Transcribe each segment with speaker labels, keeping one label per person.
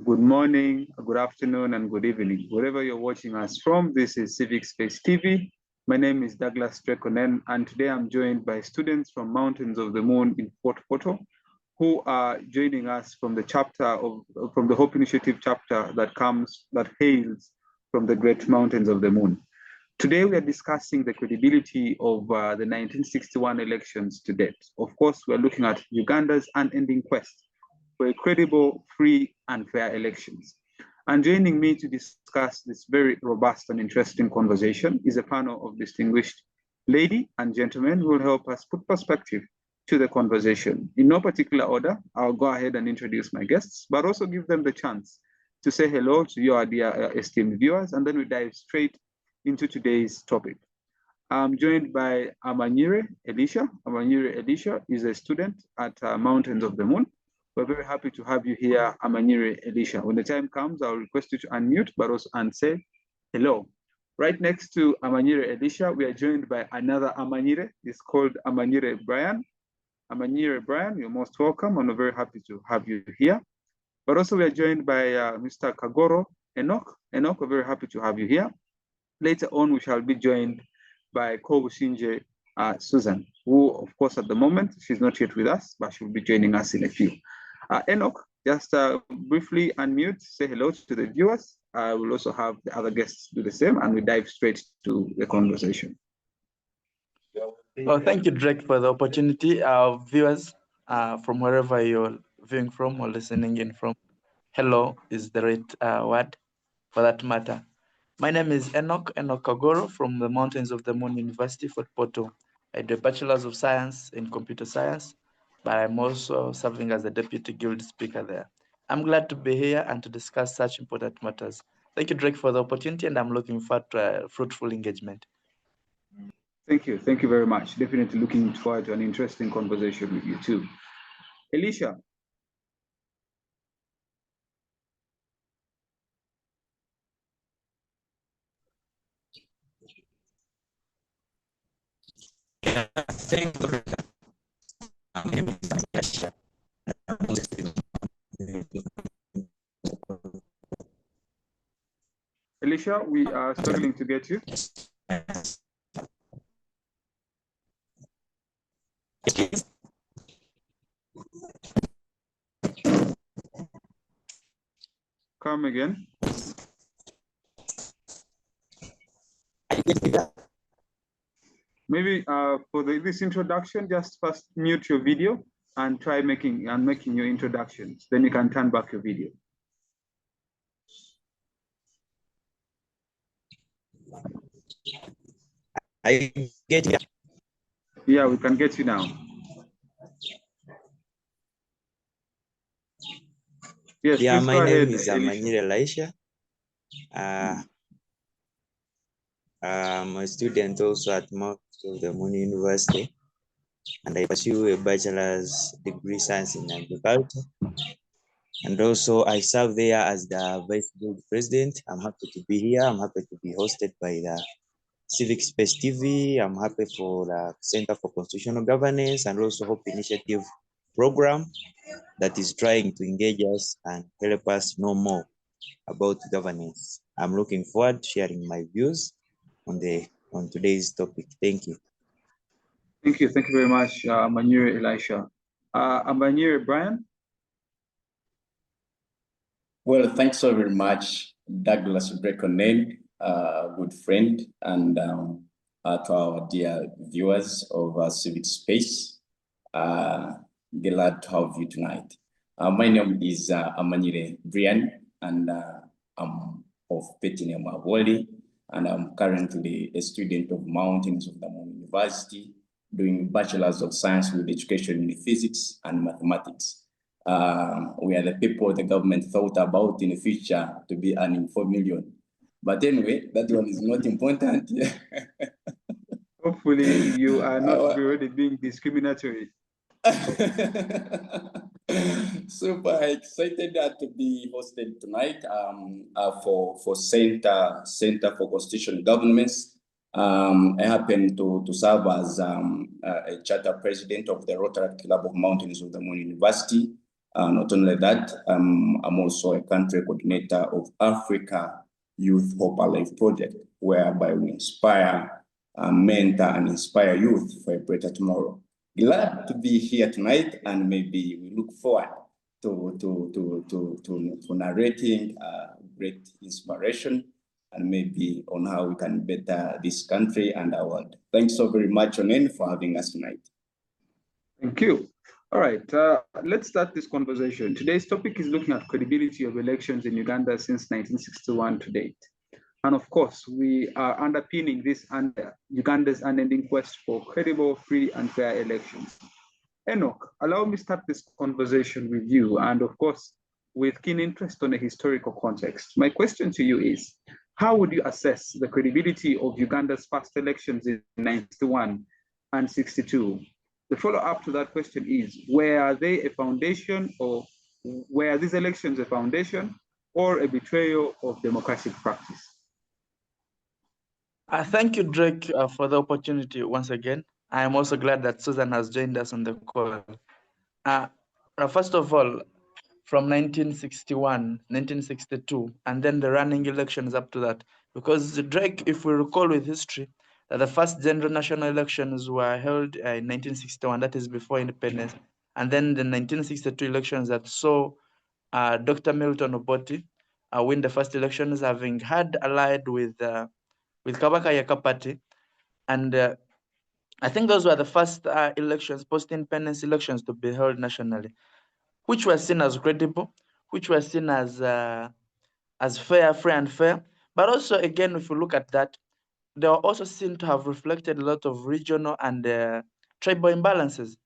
Speaker 1: Good morning, good afternoon, and good evening. Wherever you're watching us from, this is Civic Space TV. My name is Douglas Onen, and today I'm joined by students from Mountains of the Moon in Port Portal, who are joining us from the the Hope Initiative chapter that hails from the Great Mountains of the Moon. Today, we are discussing the credibility of the 1961 elections to date. Of course, we're looking at Uganda's unending quest for a credible, free, and fair elections. And joining me to discuss this very robust and interesting conversation is a panel of distinguished ladies and gentlemen who will help us put perspective to the conversation. In no particular order, I'll go ahead and introduce my guests, but also give them the chance to say hello to your dear esteemed viewers, and then we dive straight into today's topic. I'm joined by Amanyire Elisha. Amanyire Elisha is a student at Mountains of the Moon. We're very happy to have you here, Amanyire Elisha. When the time comes, I'll request you to unmute, but also say hello. Right next to Amanyire Elisha, we are joined by another Amanyire. It's called Amanyire Brian. Amanyire Brian, you're most welcome, and we're very happy to have you here. But also we are joined by Mr. Kagoro Enock. Enock, we're very happy to have you here. Later on, we shall be joined by Kobushinje Susan, who, of course, at the moment, she's not yet with us, but she'll be joining us in a few. Enock, just briefly unmute, say hello to the viewers. I will also have the other guests do the same, and we dive straight to the conversation.
Speaker 2: Well, thank you, Drake, for the opportunity. Our viewers, from wherever you're viewing from or listening in from, hello is the right word for that matter. My name is Enock Kagoro from the Mountains of the Moon University, Fort Portal. I do a Bachelor's of Science in Computer Science, but I'm also serving as the Deputy Guild Speaker there. I'm glad to be here and to discuss such important matters. Thank you, Drake, for the opportunity, and I'm looking forward to a fruitful engagement.
Speaker 1: Thank you. Thank you very much. Definitely looking forward to an interesting conversation with you too. Elisha. Elisha, we are struggling to get you. Come again. Maybe for this introduction, just first mute your video and try making your introductions. Then you can turn back your video.
Speaker 3: I get you.
Speaker 1: Yeah, we can get you now. Yes,
Speaker 3: yeah,
Speaker 1: please
Speaker 3: my
Speaker 1: go
Speaker 3: name
Speaker 1: ahead,
Speaker 3: is Amanyire Elisha. I'm a student also at Mountains of the Moon University, and I pursue a bachelor's degree science in agriculture. And also I serve there as the vice guild president. I'm happy to be here. I'm happy to be hosted by the Civic Space TV. I'm happy for the Center for Constitutional Governance and also Hope Initiative program that is trying to engage us and help us know more about governance. I'm looking forward to sharing my views on today's topic. Thank you.
Speaker 1: Thank you. Thank you very much, Amanyire Elisha. Amanyire Brian.
Speaker 4: Well, thanks so very much, Douglas Onen, good friend, and to our dear viewers of Civic Space. Glad to have you tonight. My name is Amanyire Brian, and I'm of petty name Abwooli, and I'm currently a student of Mountains of the Moon University, doing Bachelor's of Science with Education in Physics and Mathematics. We are the people the government thought about in the future to be earning 4 million. But anyway, that one is not important.
Speaker 1: Hopefully you are not already being discriminatory.
Speaker 4: Super excited to be hosted tonight for Center for Constitutional Governance. I happen to serve as a charter president of the Rotary Club of Mountains of the Moon University. Not only that, I'm also a country coordinator of Africa Youth Hope Alive project, whereby we inspire, mentor, and inspire youth for a better tomorrow. Glad to be here tonight, and maybe we look forward to narrating great inspiration and maybe on how we can better this country and our world. Thanks so very much, Onen, for having us tonight.
Speaker 1: Thank you. All right, let's start this conversation. Today's topic is looking at credibility of elections in Uganda since 1961 to date. And of course, we are underpinning this under Uganda's unending quest for credible, free, and fair elections. Enock, allow me to start this conversation with you, and of course, with keen interest on a historical context. My question to you is, how would you assess the credibility of Uganda's past elections in 91 and 62? The follow-up to that question is, were they a foundation, or were these elections a foundation or a betrayal of democratic practice?
Speaker 2: Thank you, Drake, for the opportunity once again. I am also glad that Susan has joined us on the call. First of all, from 1961, 1962, and then the running elections up to that. Because Drake, if we recall with history, that the first general national elections were held in 1961, that is before independence, and then the 1962 elections that saw Dr. Milton Obote win the first elections, having had allied with Kabaka Yaka Party, and I think those were the first elections, post-independence elections, to be held nationally, which were seen as credible, which were seen as fair, free and fair. But also, again, if you look at that, they were also seen to have reflected a lot of regional and tribal imbalances,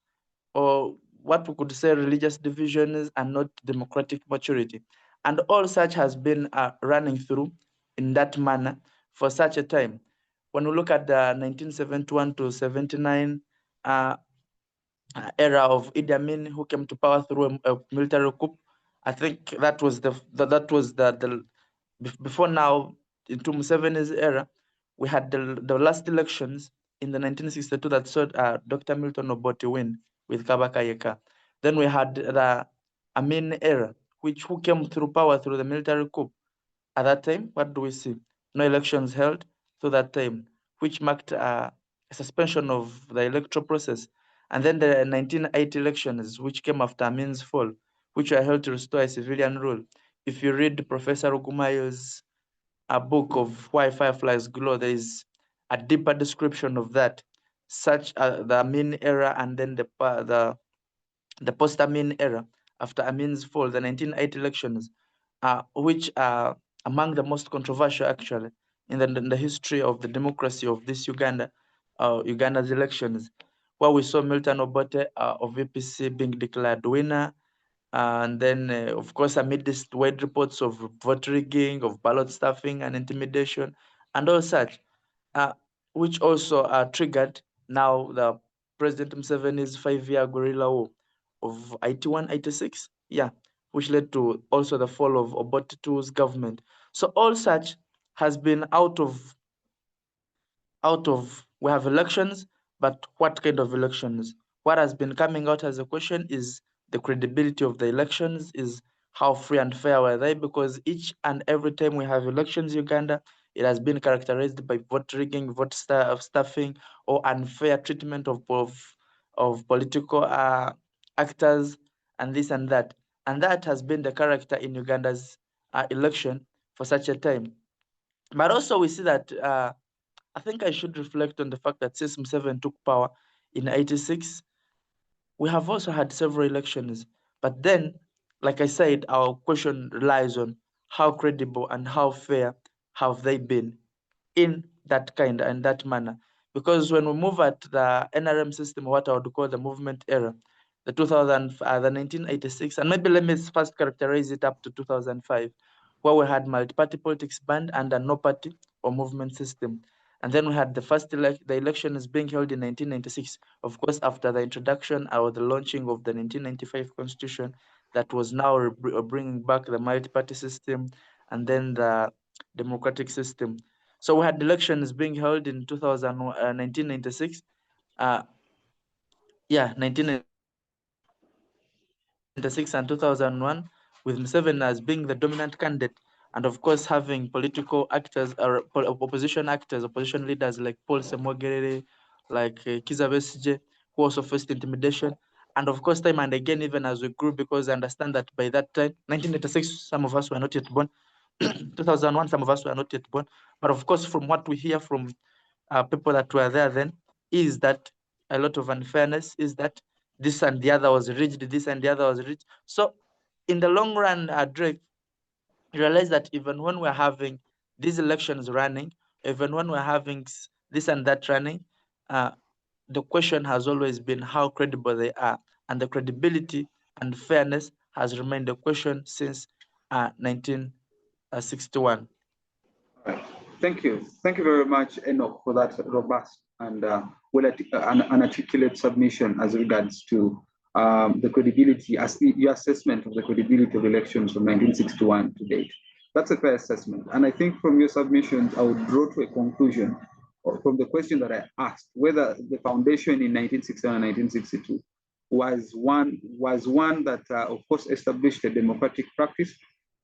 Speaker 2: or what we could say religious divisions and not democratic maturity. And all such has been running through in that manner for such a time. When we look at the 1971 to 79 era of Idi Amin, who came to power through a military coup, I think that was before now, into Museveni's era, we had the last elections in the 1962 that saw Dr. Milton Obote win with Kabaka Yeka. Then we had the Amin era, who came through power through the military coup. At that time, what do we see? No elections held through that time, which marked a suspension of the electoral process. And then the 1980 elections, which came after Amin's fall, which were held to restore a civilian rule. If you read Professor Ogumayo's book of Why Fireflies Glow, there is a deeper description of that, such the Amin era and then the post-Amin era after Amin's fall, the 1980 elections, which are among the most controversial actually in the history of the democracy of this Uganda's elections, where we saw Milton Obote of APC being declared winner. And then, of course, amidst wide reports of vote rigging, of ballot stuffing and intimidation, and all such, which also triggered now the President Museveni's 5-year guerrilla war of 81, 86, yeah, which led to also the fall of Obote II's government. So all such has been out of, we have elections, but what kind of elections? What has been coming out as a question is the credibility of the elections, is how free and fair were they? Because each and every time we have elections in Uganda, it has been characterized by vote rigging, vote stuffing, or unfair treatment of political actors, and this and that. And that has been the character in Uganda's election for such a time. But also we see that I think I should reflect on the fact that since Museveni took power in 86, we have also had several elections. But then, like I said, our question relies on how credible and how fair have they been in that kind and that manner. Because when we move at the NRM system, what I would call the movement era, the 1986, and maybe let me first characterize it up to 2005, where we had multi-party politics banned under no party or movement system. And then we had the first the election is being held in 1996, of course, after the introduction or the launching of the 1995 constitution that was now bringing back the multi-party system and then the democratic system. So we had elections being held in 1996. 1996. 1996 and 2001, with Museveni as being the dominant candidate, and of course having political actors or opposition actors, opposition leaders like Paul Semwogerere, like Kizza Besigye, who also faced intimidation. And of course, time and again, even as we grew, because I understand that by that time, 1986, some of us were not yet born. 2001, some of us were not yet born. But of course, from what we hear from people that were there then, is that a lot of unfairness, is that this and the other was rigged, this and the other was rigged. So in the long run, Drake, you realize that even when we're having these elections running, even when we're having this and that running, the question has always been how credible they are. And the credibility and fairness has remained a question since 1961.
Speaker 1: All right. Thank you. Thank you very much, Enoch, for that robust and an articulate submission as regards to the credibility, as your assessment of the credibility of elections from 1961 to date. That's a fair assessment. And I think from your submissions, I would draw to a conclusion from the question that I asked, whether the foundation in 1961 and 1962 was one that, of course, established a democratic practice,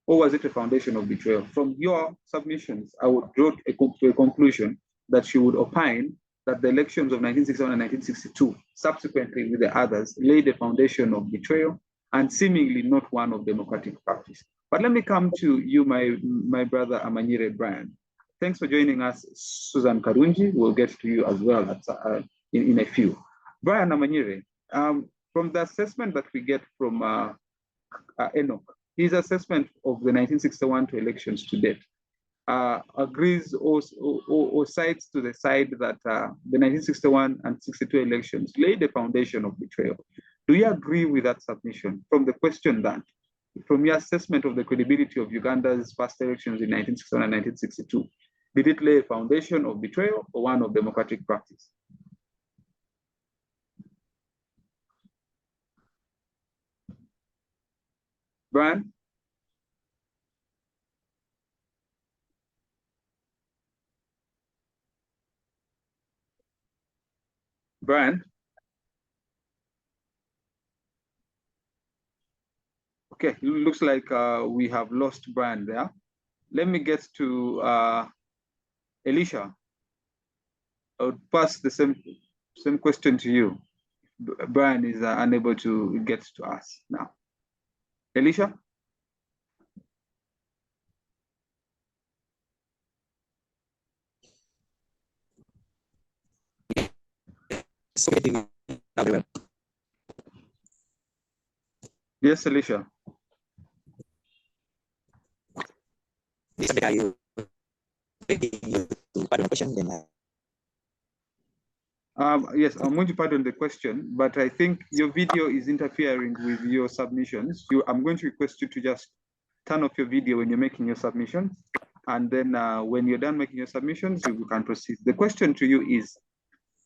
Speaker 1: or was it a foundation of betrayal? From your submissions, I would draw to a conclusion that she would opine that the elections of 1961 and 1962, subsequently with the others, laid a foundation of betrayal and seemingly not one of democratic practice. But let me come to you, my brother Amanyire Brian. Thanks for joining us, Susan Karungi. We'll get to you as well in a few. Brian Amanyire, from the assessment that we get from Enock, his assessment of the 1961 elections to date agrees or sides to the side that the 1961 and 62 elections laid a foundation of betrayal. Do you agree with that submission? From the question that, from your assessment of the credibility of Uganda's past elections in 1961 and 1962, did it lay a foundation of betrayal or one of democratic practice? Brian? Brian? Okay, looks like we have lost Brian there. Let me get to Elisha. I would pass the same question to you. Brian is unable to get to us now. Elisha? Yes, Elisha. Yes, I'm going to pardon the question, but I think your video is interfering with your submissions. I'm going to request you to just turn off your video when you're making your submissions. And then when you're done making your submissions, you can proceed. The question to you is,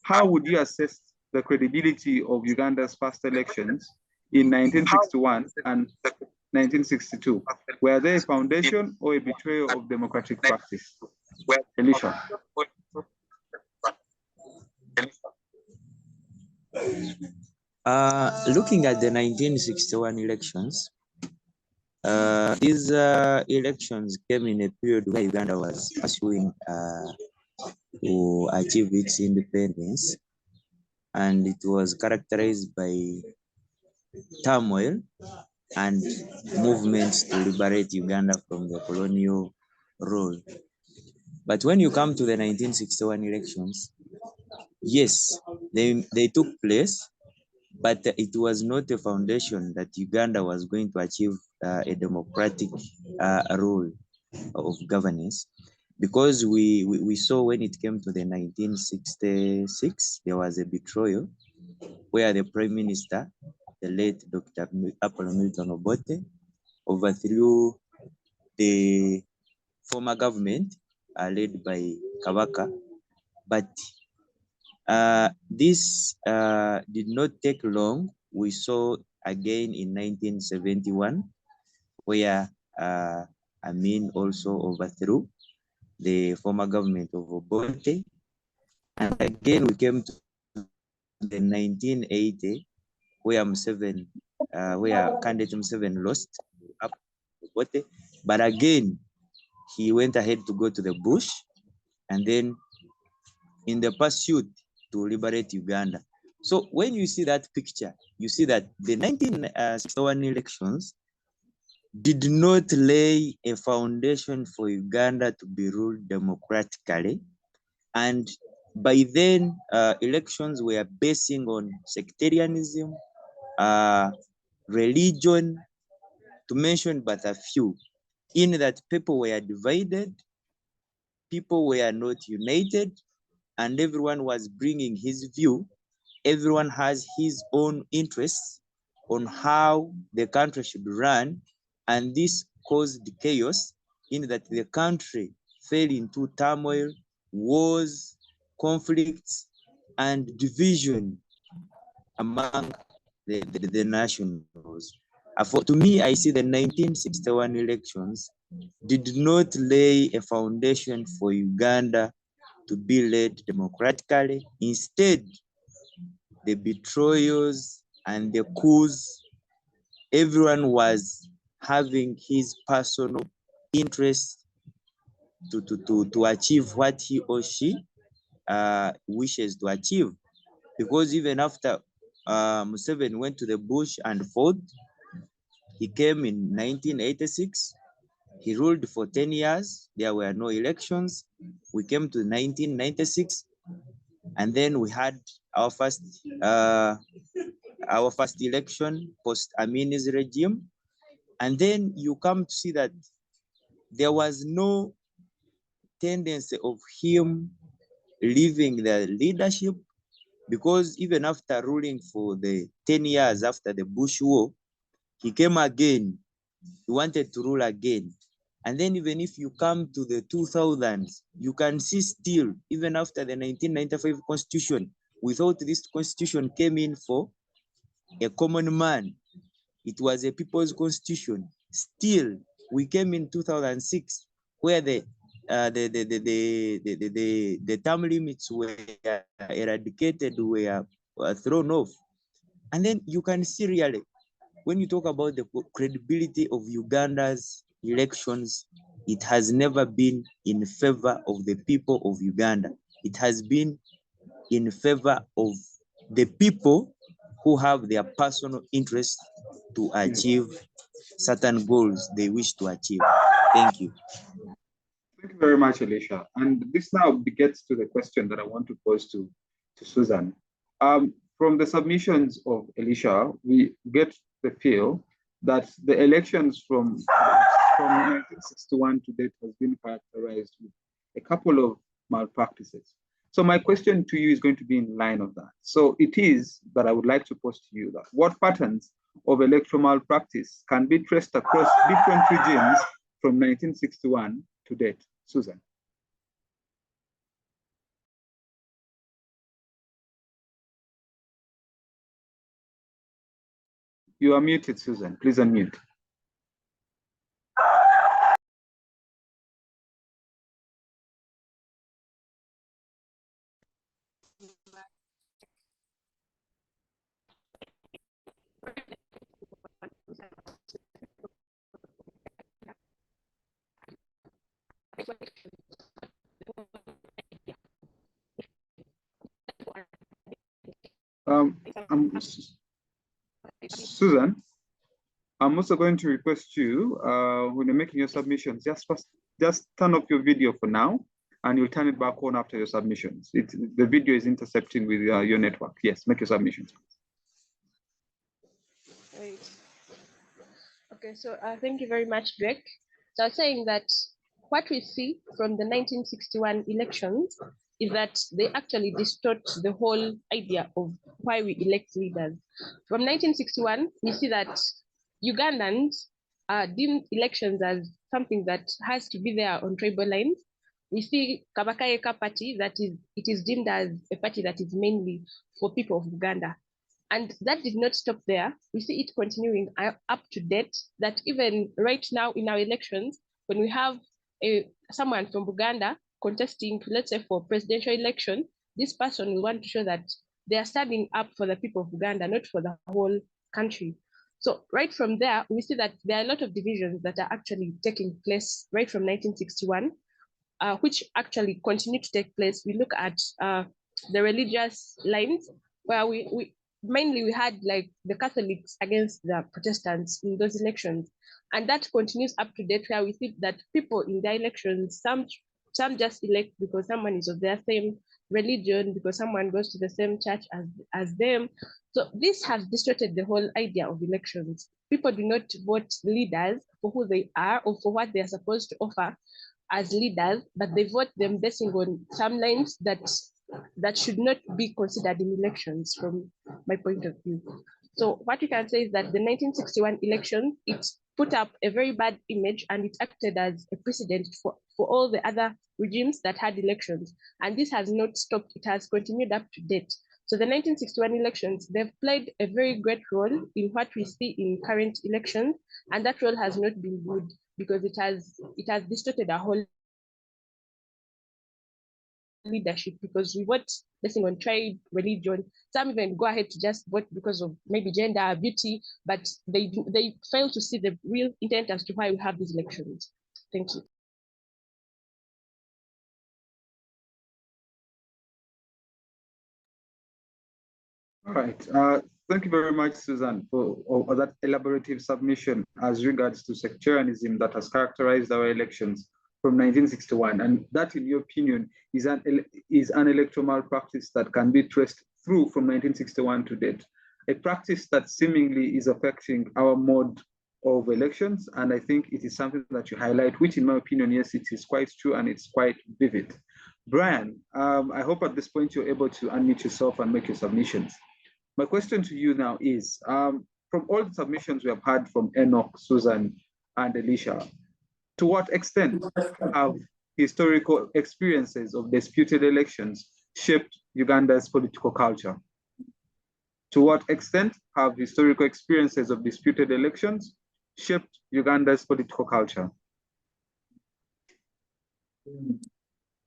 Speaker 1: how would you assess the credibility of Uganda's past elections in 1961 and 1962? Were they a foundation or a betrayal of democratic practice? Elisha.
Speaker 3: Looking at the 1961 elections, these elections came in a period where Uganda was pursuing to achieve its independence, and it was characterized by turmoil and movements to liberate Uganda from the colonial rule. But when you come to the 1961 elections, yes, they took place, but it was not a foundation that Uganda was going to achieve a democratic rule of governance, because we saw when it came to the 1966, there was a betrayal where the Prime Minister, the late Dr. Apollo Milton Obote, overthrew the former government led by Kabaka. But this did not take long. We saw again in 1971, where Amin also overthrew the former government of Obote. And again, we came to the 1980, where Museveni where candidate Museveni lost up Obote. But again, he went ahead to go to the bush, and then in the pursuit to liberate Uganda. So when you see that picture, you see that the 1961 elections did not lay a foundation for Uganda to be ruled democratically. And by then, elections were basing on sectarianism, religion, to mention but a few, in that people were divided, people were not united, and everyone was bringing his view. Everyone has his own interests on how the country should run, and this caused chaos in that the country fell into turmoil, wars, conflicts, and division among the nationals. To me, I see the 1961 elections did not lay a foundation for Uganda to be led democratically. Instead, the betrayals and the coups, everyone was having his personal interest to achieve what he or she wishes to achieve. Because even after Museveni went to the bush and fought, he came in 1986. He ruled for 10 years. There were no elections. We came to 1996, and then we had our first election post Amin's regime. And then you come to see that there was no tendency of him leaving the leadership, because even after ruling for the 10 years after the Bush War, he came again. He wanted to rule again. And then even if you come to the 2000s, you can see still, even after the 1995 constitution, we thought this constitution came in for a common man. It was a people's constitution. Still, we came in 2006, where the term limits were eradicated, were thrown off. And then you can see really, when you talk about the credibility of Uganda's elections, it has never been in favor of the people of Uganda. It has been in favor of the people who have their personal interest to achieve certain goals they wish to achieve. Thank you.
Speaker 1: Thank you very much, Elisha. And this now gets to the question that I want to pose to Susan. From the submissions of Elisha, we get the feel that the elections from 1961 to date has been characterized with a couple of malpractices. So my question to you is going to be in line of that. So it is that I would like to pose to you that what patterns of electoral malpractice can be traced across different regimes from 1961 to date? Susan. You are muted, Susan. Please unmute. Susan, I'm also going to request you, when you're making your submissions, just turn off your video for now, and you'll turn it back on after your submissions. The video is intercepting with your network. Yes, make your submissions.
Speaker 5: Right. Okay, so thank you very much, Drake. So I was saying that what we see from the 1961 elections is that they actually distort the whole idea of why we elect leaders. From 1961, we see that Ugandans deemed elections as something that has to be there on tribal lines. We see Kabakayeka party, it is deemed as a party that is mainly for people of Uganda. And that did not stop there. We see it continuing up to date, that even right now in our elections, when we have someone from Uganda contesting, let's say for presidential election, this person will want to show that they are standing up for the people of Uganda, not for the whole country. So right from there, we see that there are a lot of divisions that are actually taking place right from 1961, which actually continue to take place. We look at the religious lines where we mainly we had like the Catholics against the Protestants in those elections. And that continues up to date where we see that people in the elections, some just elect because someone is of their same religion, because someone goes to the same church as them. So this has distorted the whole idea of elections. People do not vote leaders for who they are or for what they are supposed to offer as leaders, but they vote them basing on some lines that should not be considered in elections from my point of view. So what we can say is that the 1961 election, it put up a very bad image and it acted as a precedent for all the other regimes that had elections. And this has not stopped, it has continued up to date. So the 1961 elections, they've played a very great role in what we see in current elections, and that role has not been good because it has distorted our whole leadership, because we vote based on tribe, religion. Some even go ahead to just vote because of maybe gender, beauty, but they fail to see the real intent as to why we have these elections. Thank you.
Speaker 1: All right. Thank you very much, Susan, for that elaborative submission as regards to sectarianism that has characterized our elections from 1961. And that, in your opinion, is an electoral malpractice that can be traced through from 1961 to date. A practice that seemingly is affecting our mode of elections. And I think it is something that you highlight, which in my opinion, yes, it is quite true and it's quite vivid. Brian, I hope at this point you're able to unmute yourself and make your submissions. My question to you now is, from all the submissions we have had from Enock, Susan, and Elisha, to what extent have historical experiences of disputed elections shaped Uganda's political culture? To what extent have historical experiences of disputed elections shaped Uganda's political culture?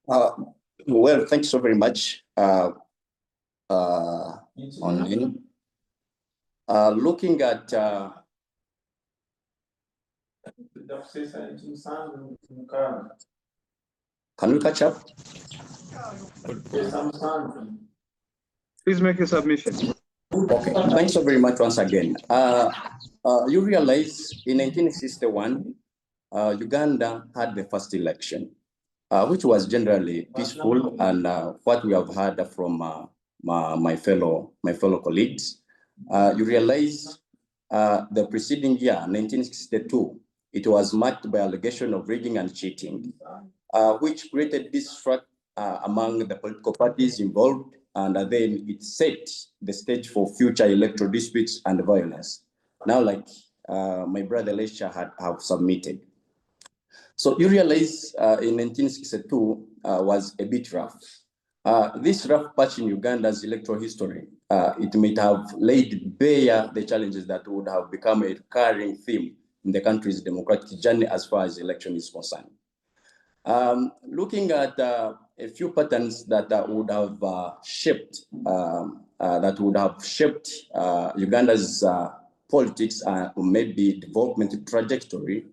Speaker 4: Well, thanks so very much. Onen. Looking at can we catch up?
Speaker 1: Please make your submission.
Speaker 4: Okay, thanks so very much once again. You realize in 1961, Uganda had the first election, which was generally peaceful, and what we have heard from my fellow colleagues. You realize the preceding year, 1962, it was marked by allegation of rigging and cheating, which created distrust among the political parties involved, and then it set the stage for future electoral disputes and violence. Now, like my brother Elisha have submitted. So you realize in 1962 was a bit rough. This rough patch in Uganda's electoral history, it might have laid bare the challenges that would have become a recurring theme in the country's democratic journey as far as election is concerned. Looking at a few patterns that would have shaped Uganda's politics or maybe development trajectory,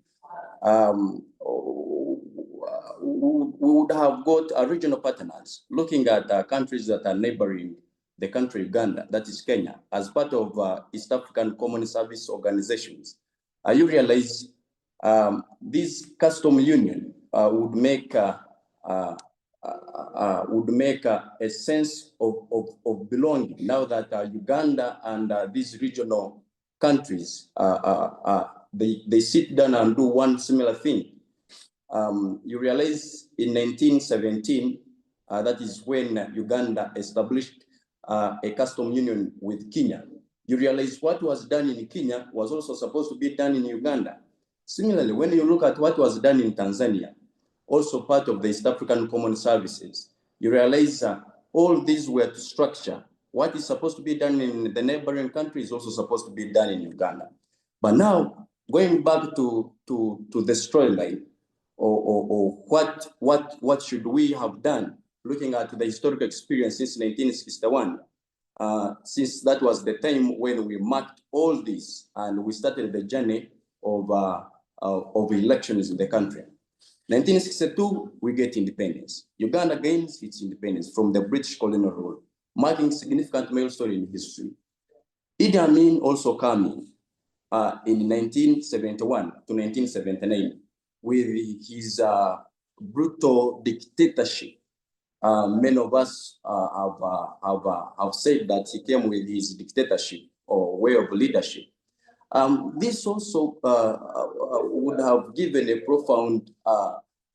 Speaker 4: we would have got regional partners looking at countries that are neighboring the country Uganda, that is Kenya, as part of East African Common Service Organizations. You realize this custom union would make a sense of belonging now that Uganda and these regional countries they sit down and do one similar thing. You realize in 1917, that is when Uganda established a custom union with Kenya. You realize what was done in Kenya was also supposed to be done in Uganda. Similarly, when you look at what was done in Tanzania, also part of the East African Common Services, you realize all these were to structure what is supposed to be done in the neighboring country is also supposed to be done in Uganda. But now, going back to the storyline, or what should we have done, looking at the historical experience since 1961, since that was the time when we marked all this and we started the journey of elections in the country. 1962, we get independence. Uganda gains its independence from the British colonial rule, marking significant milestone in history. Idi Amin also coming in 1971 to 1979 with his brutal dictatorship. Many of us have said that he came with his dictatorship or way of leadership. This also would have given a profound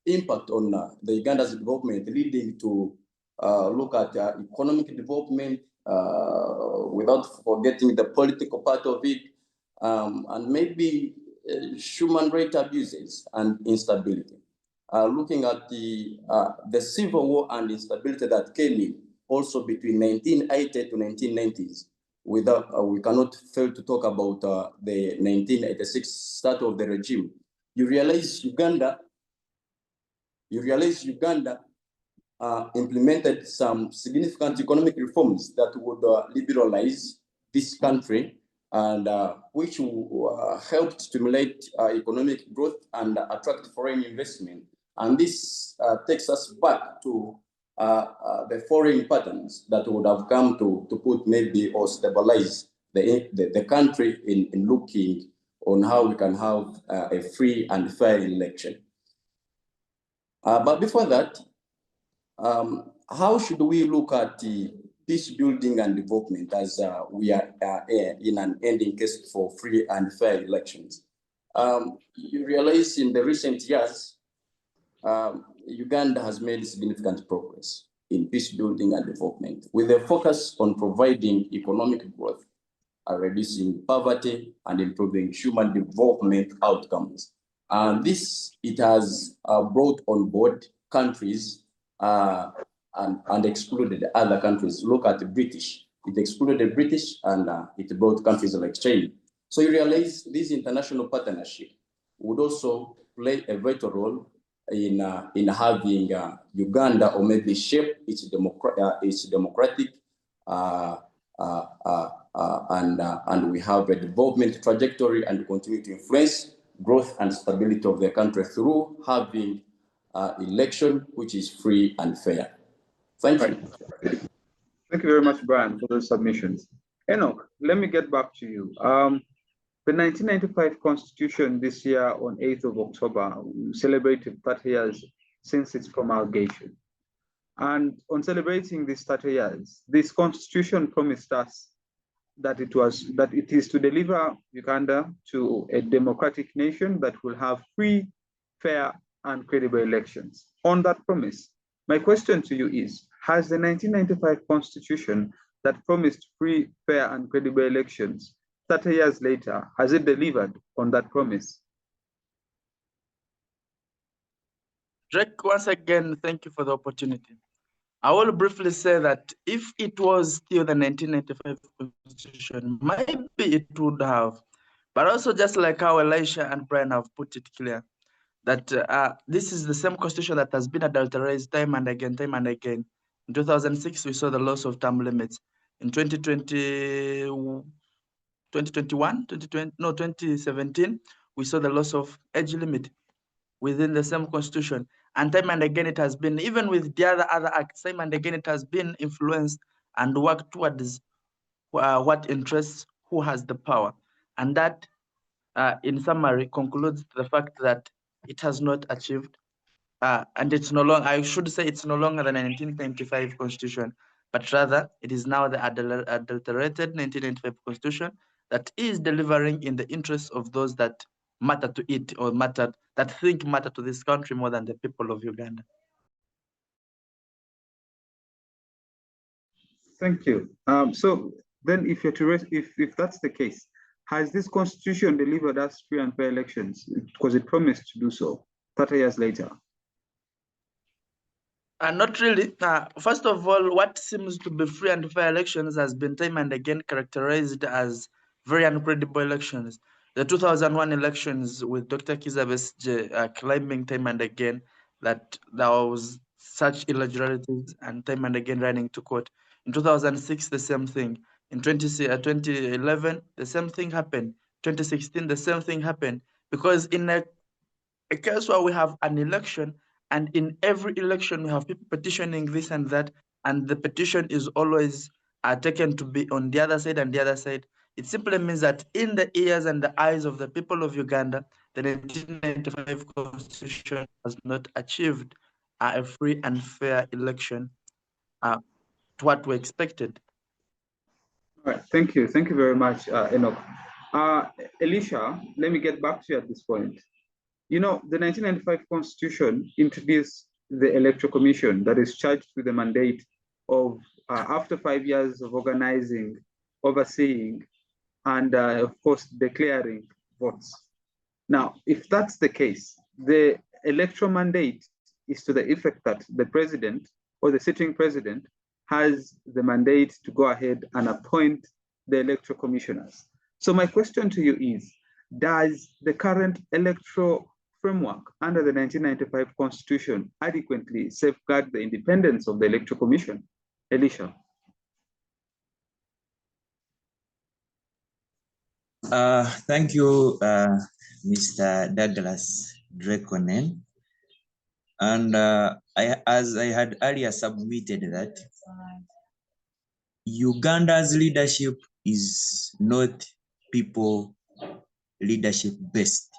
Speaker 4: impact on the Uganda's development, leading to look at economic development without forgetting the political part of it, and maybe human rights abuses and instability. Looking at the civil war and instability that came in also between 1980 to 1990s, without we cannot fail to talk about the 1986 start of the regime. You realize Uganda implemented some significant economic reforms that would liberalize this country and which helped stimulate economic growth and attract foreign investment. And this takes us back to the foreign patterns that would have come to put maybe or stabilize the country in looking on how we can have a free and fair election. But before that, how should we look at the peace building and development as we are in an ending case for free and fair elections? You realize in the recent years, Uganda has made significant progress in peace building and development with a focus on providing economic growth, reducing poverty, and improving human development outcomes. And this, it has brought on board countries and excluded other countries. Look at the British. It excluded the British and it brought countries like China. So you realize this international partnership would also play a vital role in having Uganda or maybe shape its democratic and we have a development trajectory and continue to influence growth and stability of the country through having election which is free and fair. Thank you.
Speaker 1: Thank you very much, Brian, for those submissions. Enoch, let me get back to you. The 1995 Constitution this year on 8th of October celebrated 30 years since its promulgation. And on celebrating these 30 years, this Constitution promised us that it is to deliver Uganda to a democratic nation that will have free, fair, and credible elections. On that promise, my question to you is, has the 1995 Constitution that promised free, fair, and credible elections 30 years later, has it delivered on that promise?
Speaker 2: Drake, once again, thank you for the opportunity. I will briefly say that if it was still the 1995 Constitution, maybe it would have. But also just like how Elisha and Brian have put it clear, that this is the same Constitution that has been adulterated time and again, time and again. In 2006, we saw the loss of term limits. In 2017, we saw the loss of age limit within the same Constitution. And time and again, it has been, even with the other acts, time and again, it has been influenced and worked towards what interests who has the power. And that, in summary, concludes the fact that it has not achieved, and it's no longer, I should say it's no longer the 1995 Constitution, but rather it is now the adulterated 1995 Constitution that is delivering in the interests of those that matter to it or that think matter to this country more than the people of Uganda.
Speaker 1: Thank you. So then if that's the case, has this Constitution delivered us free and fair elections? Because it promised to do so 30 years later.
Speaker 2: Not really. First of all, what seems to be free and fair elections has been time and again characterized as very incredible elections. The 2001 elections with Dr. Kizza Besigye claiming time and again that there was such irregularities and time and again running to court. In 2006, the same thing. In 2011, the same thing happened. 2016, the same thing happened. Because in a case where we have an election, and in every election we have people petitioning this and that, and the petition is always taken to be on the other side and the other side, it simply means that in the ears and the eyes of the people of Uganda, the 1995 constitution has not achieved a free and fair election to what we expected.
Speaker 1: All right, thank you. Thank you very much, Enoch. Elisha, let me get back to you at this point. You know, the 1995 Constitution introduced the Electoral Commission that is charged with the mandate of, after 5 years of organizing, overseeing, and of course, declaring votes. Now, if that's the case, the electoral mandate is to the effect that the president or the sitting president has the mandate to go ahead and appoint the electoral commissioners. So my question to you is, does the current electoral framework under the 1995 Constitution adequately safeguard the independence of the Electoral Commission? Elisha.
Speaker 3: Thank you, Mr. Douglas Onen. And as I had earlier submitted that, Uganda's leadership is not people leadership based.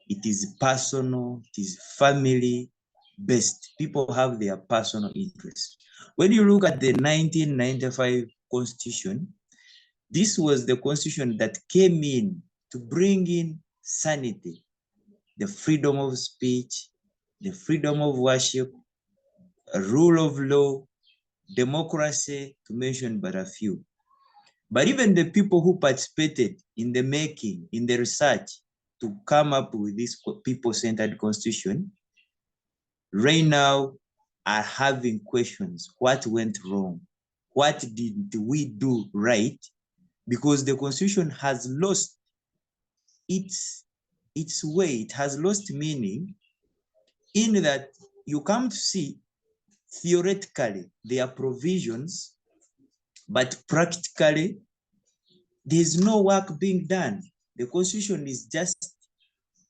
Speaker 3: It is personal, it is family based. People have their personal interests. When you look at the 1995 Constitution, this was the Constitution that came in to bring in sanity, the freedom of speech, the freedom of worship, a rule of law, democracy, to mention but a few. But even the people who participated in the making, in the research to come up with this people-centered constitution, right now are having questions. What went wrong? What did we do right? Because the constitution has lost its way. It has lost meaning in that you come to see theoretically there are provisions, but practically there's no work being done. The constitution is just,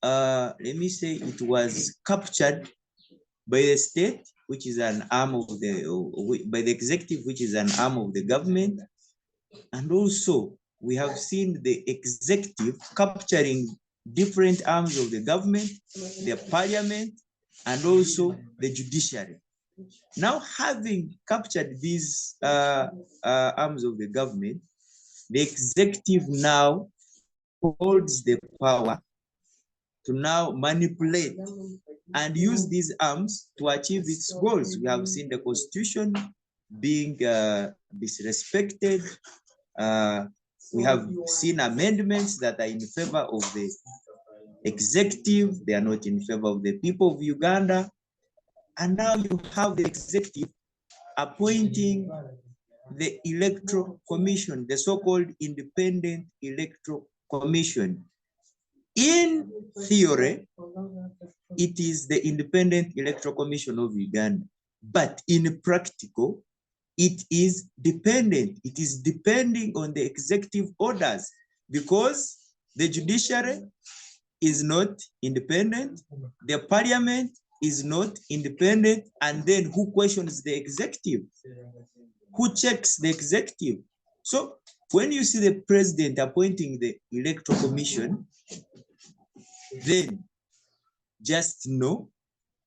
Speaker 3: let me say, it was captured by the state, which is an arm of by the executive, which is an arm of the government. And also we have seen the executive capturing different arms of the government, the parliament, and also the judiciary. Now, having captured these arms of the government, the executive now holds the power to now manipulate and use these arms to achieve its goals. We have seen the constitution being disrespected. We have seen amendments that are in favor of the executive. They are not in favor of the people of Uganda. And now you have the executive appointing the electoral commission, the so-called independent electoral commission. In theory, it is the independent electoral commission of Uganda, but in practical, it is dependent. It is depending on the executive orders because the judiciary is not independent, the parliament is not independent, and then who questions the executive? Who checks the executive? So when you see the president appointing the electoral commission, then just know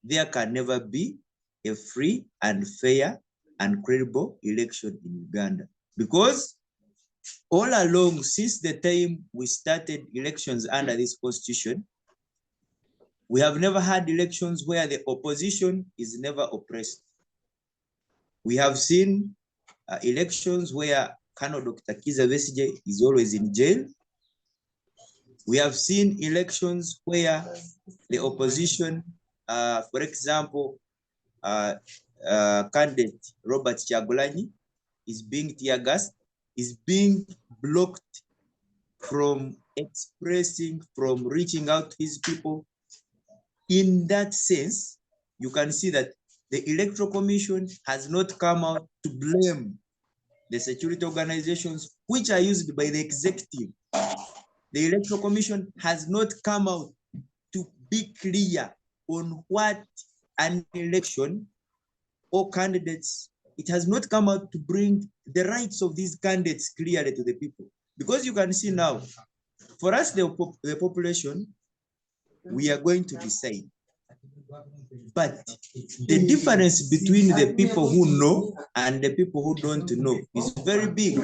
Speaker 3: there can never be a free and fair and credible election in Uganda. Because all along, since the time we started elections under this constitution, we have never had elections where the opposition is never oppressed. We have seen elections where Colonel Dr. Kizza Besigye is always in jail. We have seen elections where the opposition, for example, candidate Robert Kyagulanyi is being tear-gassed, is being blocked from expressing, from reaching out to his people. In that sense, you can see that the Electoral Commission has not come out to blame the security organizations, which are used by the executive. The Electoral Commission has not come out to be clear on what an election or candidates, it has not come out to bring the rights of these candidates clearly to the people. Because you can see now, for us, the population, we are going to decide. But the difference between the people who know and the people who don't know is very big.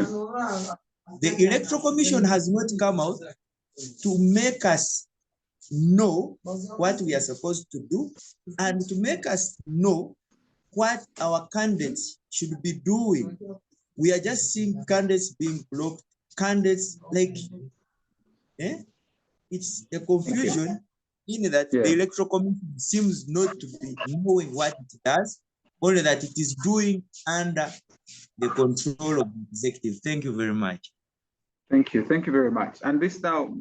Speaker 3: The Electoral Commission has not come out to make us know what we are supposed to do and to make us know what our candidates should be doing. We are just seeing candidates being blocked, candidates like, it's a confusion in that the Electoral Commission seems not to be knowing what it does, only that it is doing under the control of the executive. Thank you very much.
Speaker 1: Thank you very much. And this now,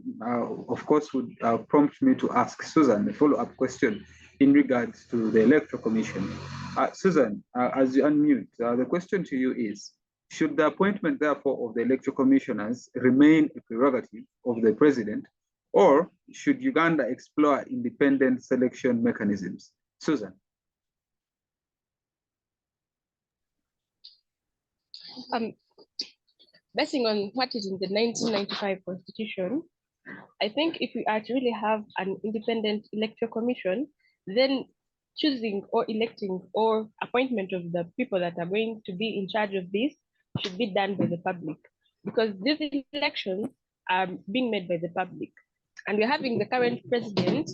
Speaker 1: of course, would prompt me to ask Susan a follow-up question in regards to the Electoral Commission. Susan, as you unmute, the question to you is, should the appointment, therefore, of the Electoral Commissioners remain a prerogative of the President, or should Uganda explore independent selection mechanisms? Susan.
Speaker 5: Basing on what is in the 1995 Constitution, I think if we are to really have an independent electoral commission, then choosing or electing or appointment of the people that are going to be in charge of this should be done by the public, because these elections are being made by the public. And we're having the current president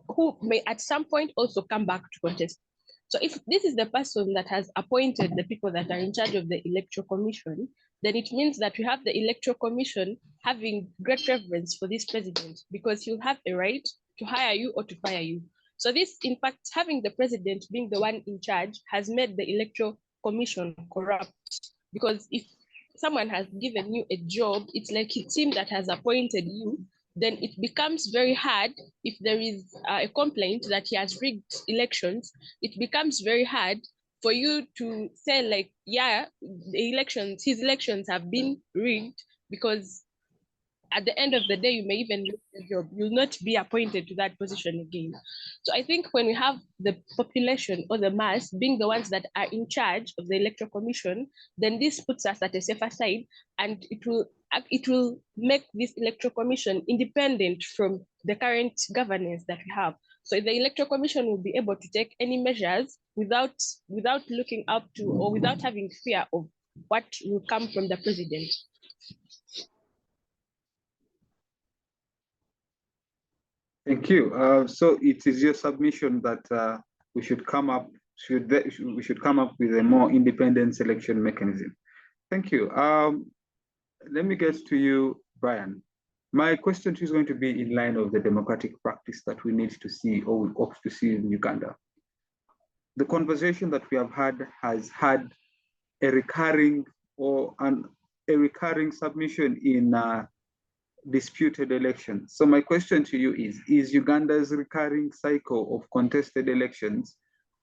Speaker 5: who may at some point also come back to contest. So if this is the person that has appointed the people that are in charge of the Electoral Commission, then it means that we have the Electoral Commission having great reverence for this president, because he'll have a right to hire you or to fire you. So this, in fact, having the president being the one in charge has made the Electoral Commission corrupt, because if someone has given you a job, it's like it's him that has appointed you, then it becomes very hard. If there is a complaint that he has rigged elections, it becomes very hard for you to say like, yeah, the elections, his elections have been rigged, because at the end of the day, you may even lose your job. You'll not be appointed to that position again. So I think when we have the population or the mass being the ones that are in charge of the Electoral Commission, then this puts us at a safer side, and it will make this Electoral Commission independent from the current governance that we have. So the Electoral Commission will be able to take any measures without looking up to or without having fear of what will come from the president.
Speaker 1: Thank you. So it is your submission that we should come up with a more independent selection mechanism. Thank you. Let me get to you, Brian. My question is going to be in line of the democratic practice that we need to see, or we hope to see, in Uganda. The conversation that we have had has had a recurring submission in disputed elections. So my question to you is Uganda's recurring cycle of contested elections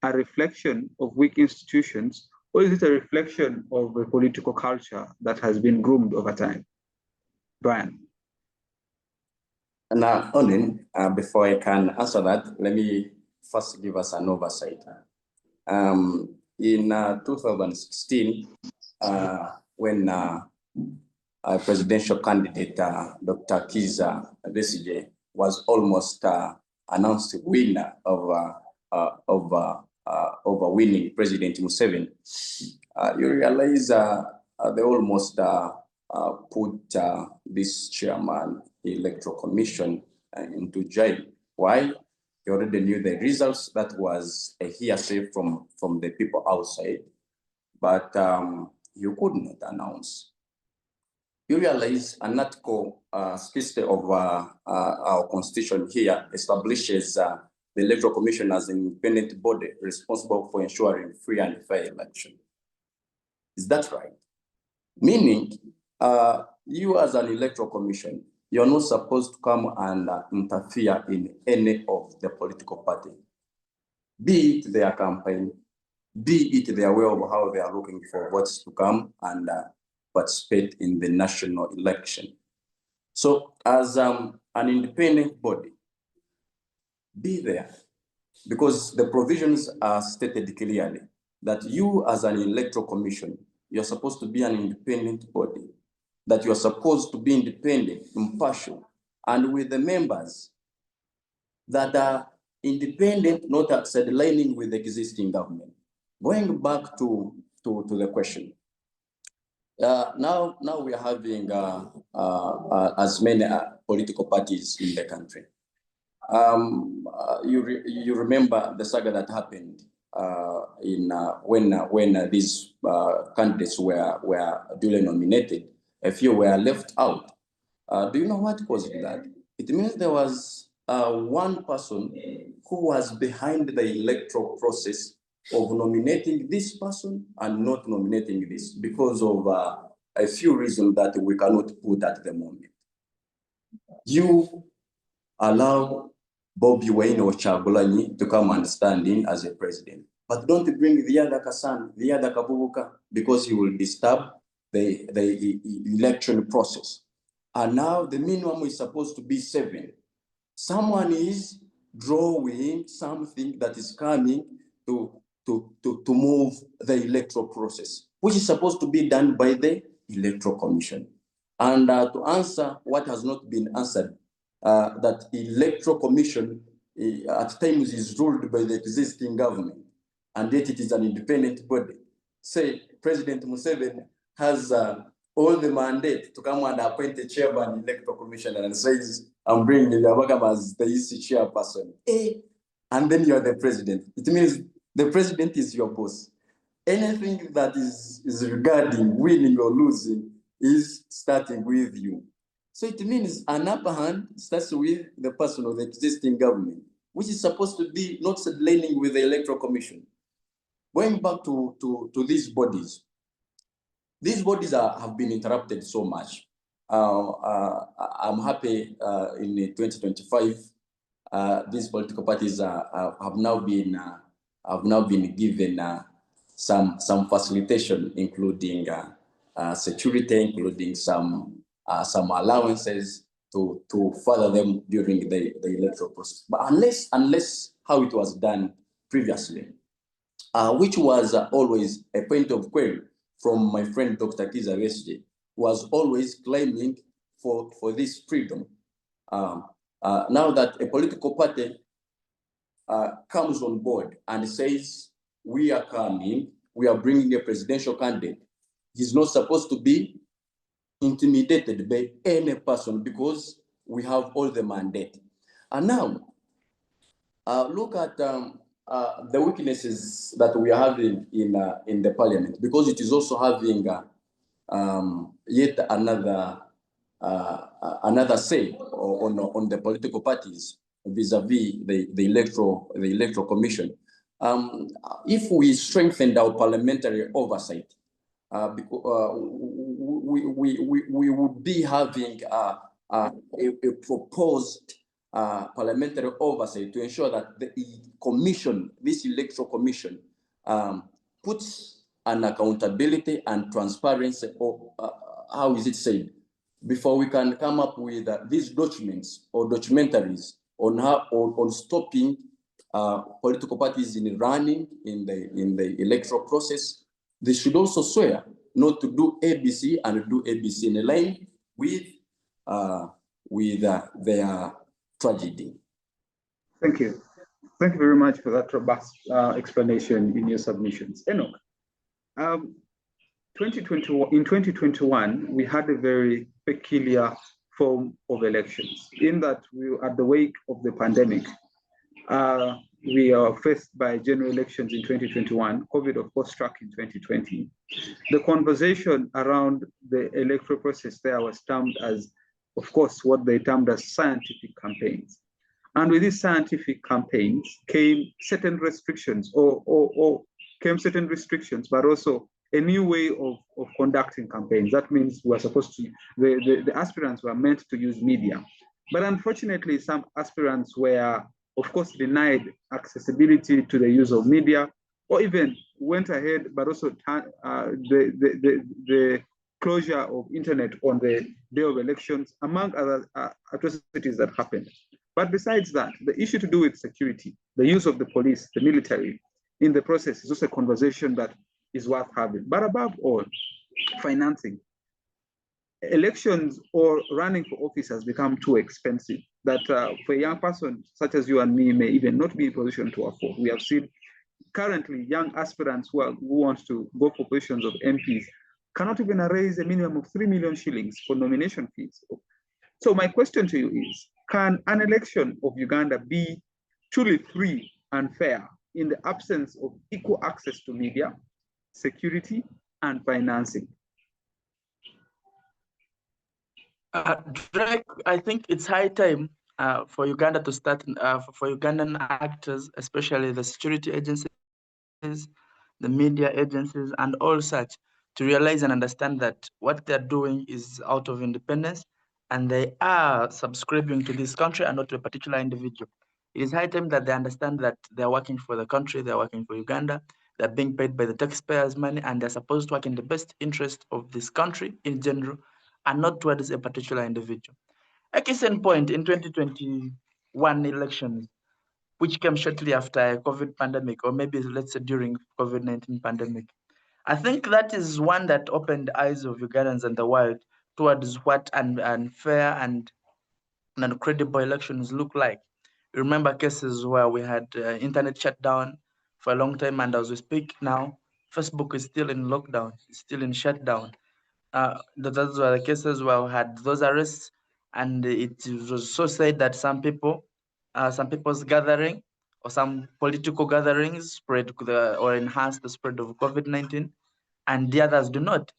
Speaker 1: a reflection of weak institutions, or is it a reflection of a political culture that has been groomed over time? Brian.
Speaker 4: Now, Onen, before I can answer that, let me first give us an oversight. In 2016, when a presidential candidate, Dr. Kiza Besigye, was almost announced winner over winning President Museveni, you realize they almost put this chairman, the Electoral Commission, into jail. Why? You already knew the results. That was a hearsay from the people outside, but you could not announce. You realize an article 60 of our constitution here establishes the Electoral Commission as an independent body responsible for ensuring free and fair election. Is that right? Meaning, you as an Electoral Commission, you're not supposed to come and interfere in any of the political party, be it their campaign, be it their way of how they are looking for votes to come and participate in the national election. So as an independent body, be there, because the provisions are stated clearly that you as an electoral commission, you're supposed to be an independent body, that you're supposed to be independent, impartial, and with the members that are independent, not sidelining with the existing government. Going back to the question, now we are having as many political parties in the country. You remember the saga that happened when these candidates were duly nominated. A few were left out. Do you know what caused that? It means there was one person who was behind the electoral process of nominating this person and not nominating this, because of a few reasons that we cannot put at the moment. You allow Bobby Wine or Kyagulanyi to come and stand in as a president, but don't bring the other Kasan, the other Kabubuka, because he will disturb the election process. And now the minimum is supposed to be 7. Someone is drawing something that is coming to move the electoral process, which is supposed to be done by the Electoral Commission. And to answer what has not been answered, that Electoral Commission at times is ruled by the existing government, and yet it is an independent body. Say President Museveni has all the mandate to come and appoint a chairman Electoral Commission and says, I'm bringing Yabagam as the EC chairperson. And then you're the president. It means the president is your boss. Anything that is regarding winning or losing is starting with you. So it means an upper hand starts with the person of the existing government, which is supposed to be not sidelining with the Electoral Commission. Going back to these bodies have been interrupted so much. I'm happy in 2025, these political parties have now been given some facilitation, including security, including some allowances to further them during the electoral process. But unless how it was done previously, which was always a point of query from my friend Dr. Kiza Wesje, was always claiming for this freedom. Now that a political party comes on board and says, we are coming, we are bringing a presidential candidate, he's not supposed to be intimidated by any person because we have all the mandate. And now, look at the weaknesses that we are having in the parliament, because it is also having yet another say on the political parties vis-a-vis the electoral commission. If we strengthened our parliamentary oversight, we would be having a proposed parliamentary oversight to ensure that the commission, this electoral commission, puts an accountability and transparency, or how is it said, before we can come up with these documents or documentaries on stopping political parties in running in the electoral process. They should also swear not to do ABC and do ABC in a line with their tragedy.
Speaker 1: Thank you. Thank you very much for that robust explanation in your submissions. Enock, in 2021, we had a very peculiar form of elections in that we were at the wake of the pandemic. We are faced by general elections in 2021. COVID, of course, struck in 2020. The conversation around the electoral process there was termed as, of course, what they termed as scientific campaigns. And with these scientific campaigns came certain restrictions, but also a new way of conducting campaigns. That means we are supposed to, the aspirants were meant to use media. But unfortunately, some aspirants were, of course, denied accessibility to the use of media, or even went ahead, but also closure of internet on the day of elections, among other atrocities that happened. But besides that, the issue to do with security, the use of the police, the military in the process is also a conversation that is worth having. But above all, financing. Elections or running for office has become too expensive that for a young person such as you and me may even not be in position to afford. We have seen currently young aspirants who want to go for positions of MPs cannot even raise a minimum of 3 million shillings for nomination fees. So my question to you is, can an election of Uganda be truly free and fair in the absence of equal access to media, security, and financing?
Speaker 2: Drake, I think it's high time for Uganda to start, for Ugandan actors, especially the security agencies, the media agencies, and all such, to realize and understand that what they're doing is out of independence, and they are subscribing to this country and not to a particular individual. It is high time that they understand that they're working for the country, they're working for Uganda, they're being paid by the taxpayers' money, and they're supposed to work in the best interest of this country in general, and not towards a particular individual. A case in point, in 2021 elections, which came shortly after a COVID pandemic, or maybe let's say during COVID-19 pandemic, I think that is one that opened the eyes of Ugandans and the world towards what unfair and credible elections look like. You remember cases where we had internet shut down for a long time, and as we speak now, Facebook is still in lockdown, it's still in shutdown. Those were the cases where we had those arrests, and it was so said that some people's gathering or some political gatherings spread or enhance the spread of COVID-19, and the others do not.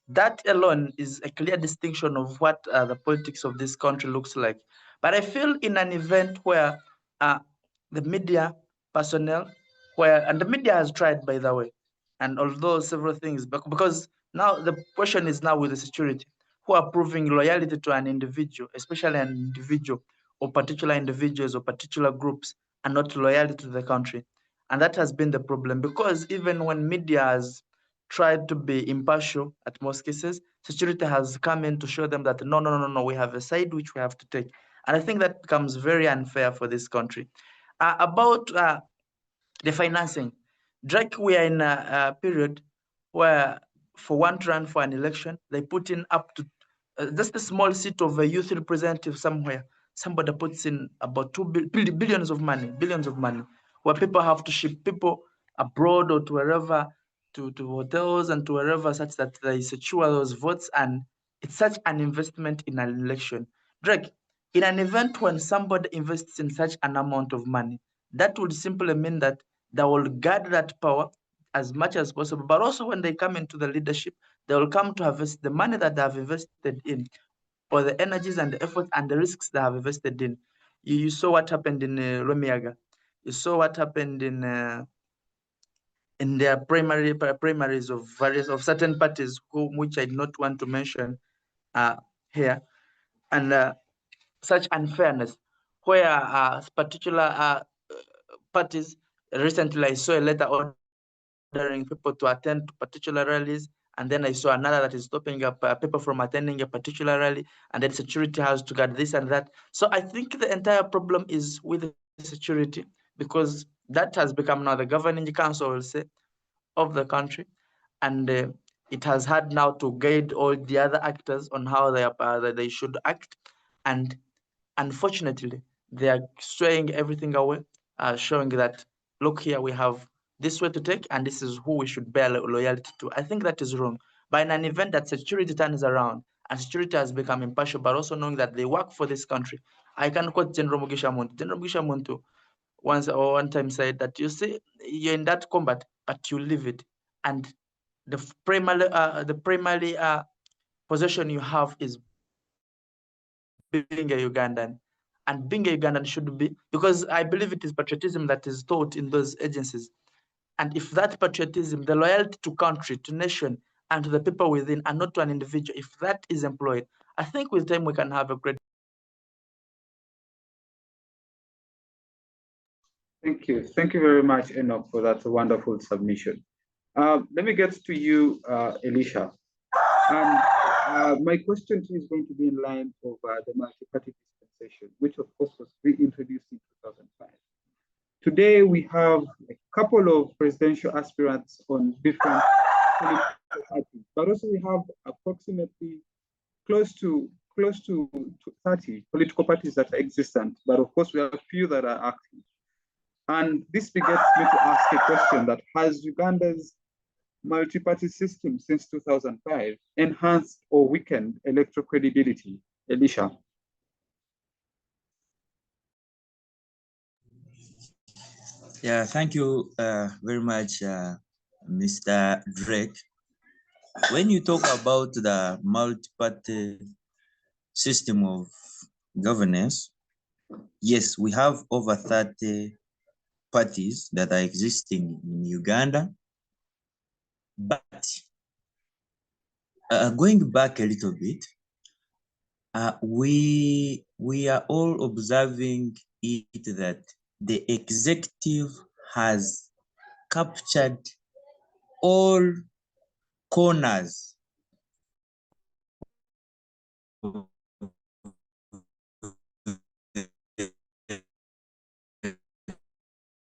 Speaker 2: That alone is a clear distinction of what the politics of this country looks like. But I feel in an event where the media personnel, and the media has tried, by the way, and although several things, because now the question is now with the security, who are proving loyalty to an individual, especially an individual or particular individuals or particular groups, and not loyalty to the country. And that has been the problem, because even when media has tried to be impartial at most cases, security has come in to show them that no, we have a side which we have to take. And I think that becomes very unfair for this country. About the financing, Drake, we are in a period where for one to run for an election, they put in up to just a small seat of a youth representative somewhere. Somebody puts in about billions of money, where people have to ship people abroad or to wherever, to hotels and to wherever, such that they secure those votes. And it's such an investment in an election. Drake, in an event when somebody invests in such an amount of money, that would simply mean that they will guard that power as much as possible. But also when they come into the leadership, they will come to harvest the money that they have invested in, or the energies and the effort and the risks they have invested in. You saw what happened in Romiaga. You saw what happened in their primaries of certain parties, which I do not want to mention here, and such unfairness, where particular parties. Recently, I saw a letter ordering people to attend particular rallies, and then I saw another that is stopping up people from attending a particular rally, and then security has to guard this and that. So I think the entire problem is with the security, because that has become now the governing council, will say, of the country, and it has had now to guide all the other actors on how they should act, and unfortunately, they are swaying everything away, showing that, look here, we have this way to take, and this is who we should bear loyalty to. I think that is wrong. But in an event that security turns around, and security has become impartial, but also knowing that they work for this country, I can quote General Mugisha Muntu. General Mugisha Muntu one time said that, you see, you're in that combat, but you live it. And the primary possession you have is being a Ugandan. And being a Ugandan should be, because I believe it is patriotism that is taught in those agencies. And if that patriotism, the loyalty to country, to nation, and to the people within, and not to an individual, if that is employed, I think with time we can have a great.
Speaker 1: Thank you. Thank you very much, Enoch, for that wonderful submission. Let me get to you, Elisha. And my question to you is going to be in line of the multi-party dispensation, which of course was reintroduced in 2005. Today, we have a couple of presidential aspirants on different political parties, but also we have approximately close to 30 political parties that are existent, but of course we have a few that are active. And this begets me to ask a question: that has Uganda's multi-party system since 2005 enhanced or weakened electoral credibility? Elisha.
Speaker 3: Yeah, thank you very much, Mr. Drake. When you talk about the multi-party system of governance, yes, we have over 30 parties that are existing in Uganda. But going back a little bit, we are all observing it that the executive has captured all corners of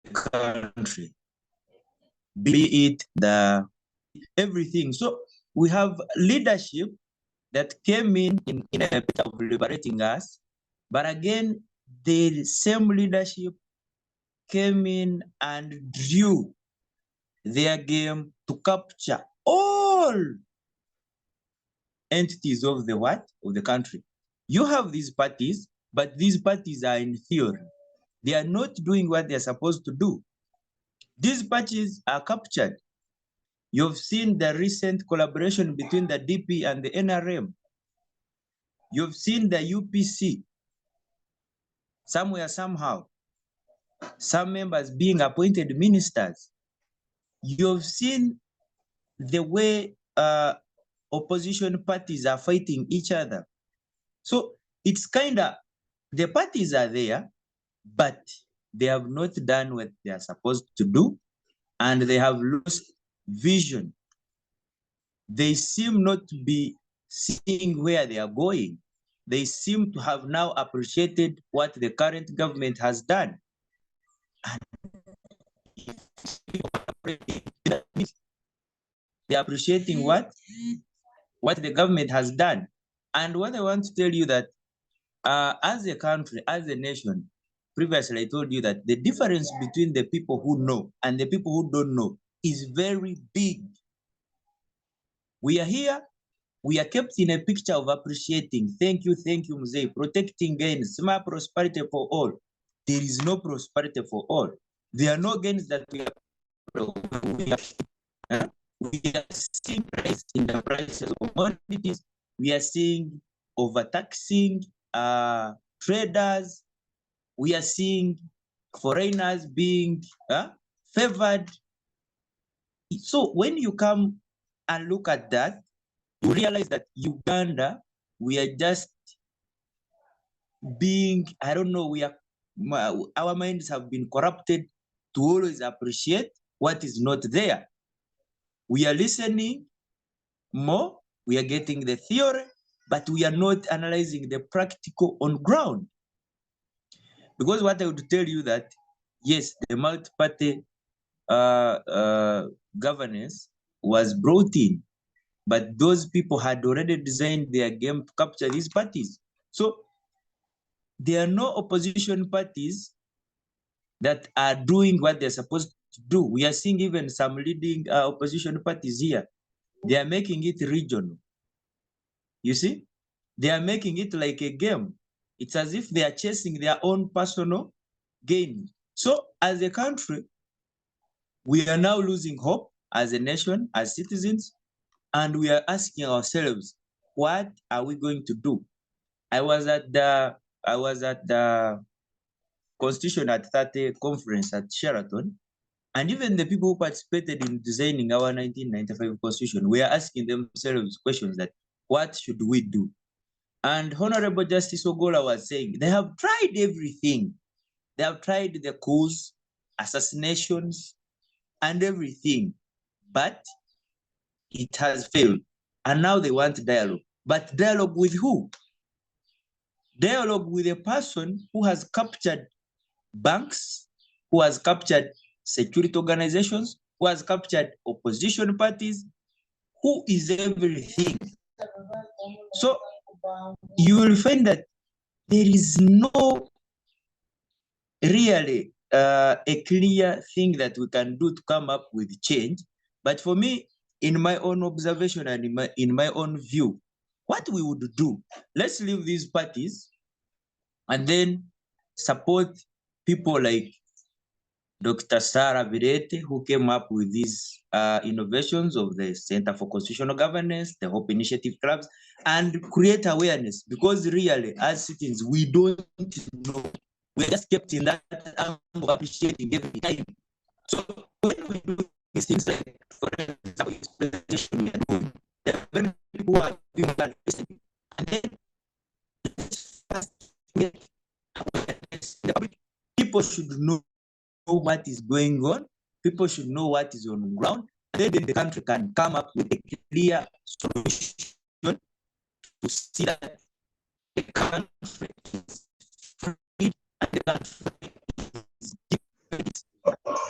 Speaker 3: the country, be it the everything. So we have leadership that came in a bit of liberating us, but again, the same leadership came in and drew their game to capture all entities of the what? Of the country. You have these parties, but these parties are in theory. They are not doing what they're supposed to do. These parties are captured. You've seen the recent collaboration between the DP and the NRM. You've seen the UPC, somewhere, somehow, some members being appointed ministers. You've seen the way opposition parties are fighting each other. So it's kind of, the parties are there, but they have not done what they are supposed to do, and they have lost vision. They seem not to be seeing where they are going. They seem to have now appreciated what the current government has done. They're appreciating what the government has done. And what I want to tell you that as a country, as a nation, previously I told you that the difference between the people who know and the people who don't know is very big. We are here, we are kept in a picture of appreciating. Thank you, Mzee. Protecting gains, small prosperity for all. There is no prosperity for all. There are no gains that we are seeing rise in the prices of commodities. We are seeing overtaxing traders. We are seeing foreigners being favored. So when you come and look at that, you realize that Uganda, we are just being, I don't know, our minds have been corrupted to always appreciate what is not there. We are listening more, we are getting the theory, but we are not analyzing the practical on ground. Because what I would tell you that, yes, the multi-party governance was brought in, but those people had already designed their game to capture these parties. So there are no opposition parties that are doing what they're supposed to do. We are seeing even some leading opposition parties here. They are making it regional. You see, they are making it like a game. It's as if they are chasing their own personal gain. So as a country, we are now losing hope as a nation, as citizens, and we are asking ourselves, what are we going to do? I was at the Constitution at 30 conference at Sheraton, and even the people who participated in designing our 1995 Constitution, we are asking themselves questions that, what should we do? And Honorable Justice Ogola was saying, they have tried everything. They have tried the coups, assassinations, and everything, but it has failed. And now they want dialogue. But dialogue with who? Dialogue with a person who has captured banks, who has captured security organizations, who has captured opposition parties, who is everything. So you will find that there is no really a clear thing that we can do to come up with change. But for me, in my own observation and in my own view, what we would do, let's leave these parties and then support people like Dr. Sarah Virete, who came up with these innovations of the Center for Constitutional Governance, the Hope Initiative Clubs, and create awareness, because really, as citizens, we don't know. We're just kept in that angle, appreciating every time. So when we do these things, like, for example, this presentation we are doing, there are many people who are doing that listening. And then the public, people should know what is going on. People should know what is on the ground. Then the country can come up with a clear solution to see that the country is free and the country is different.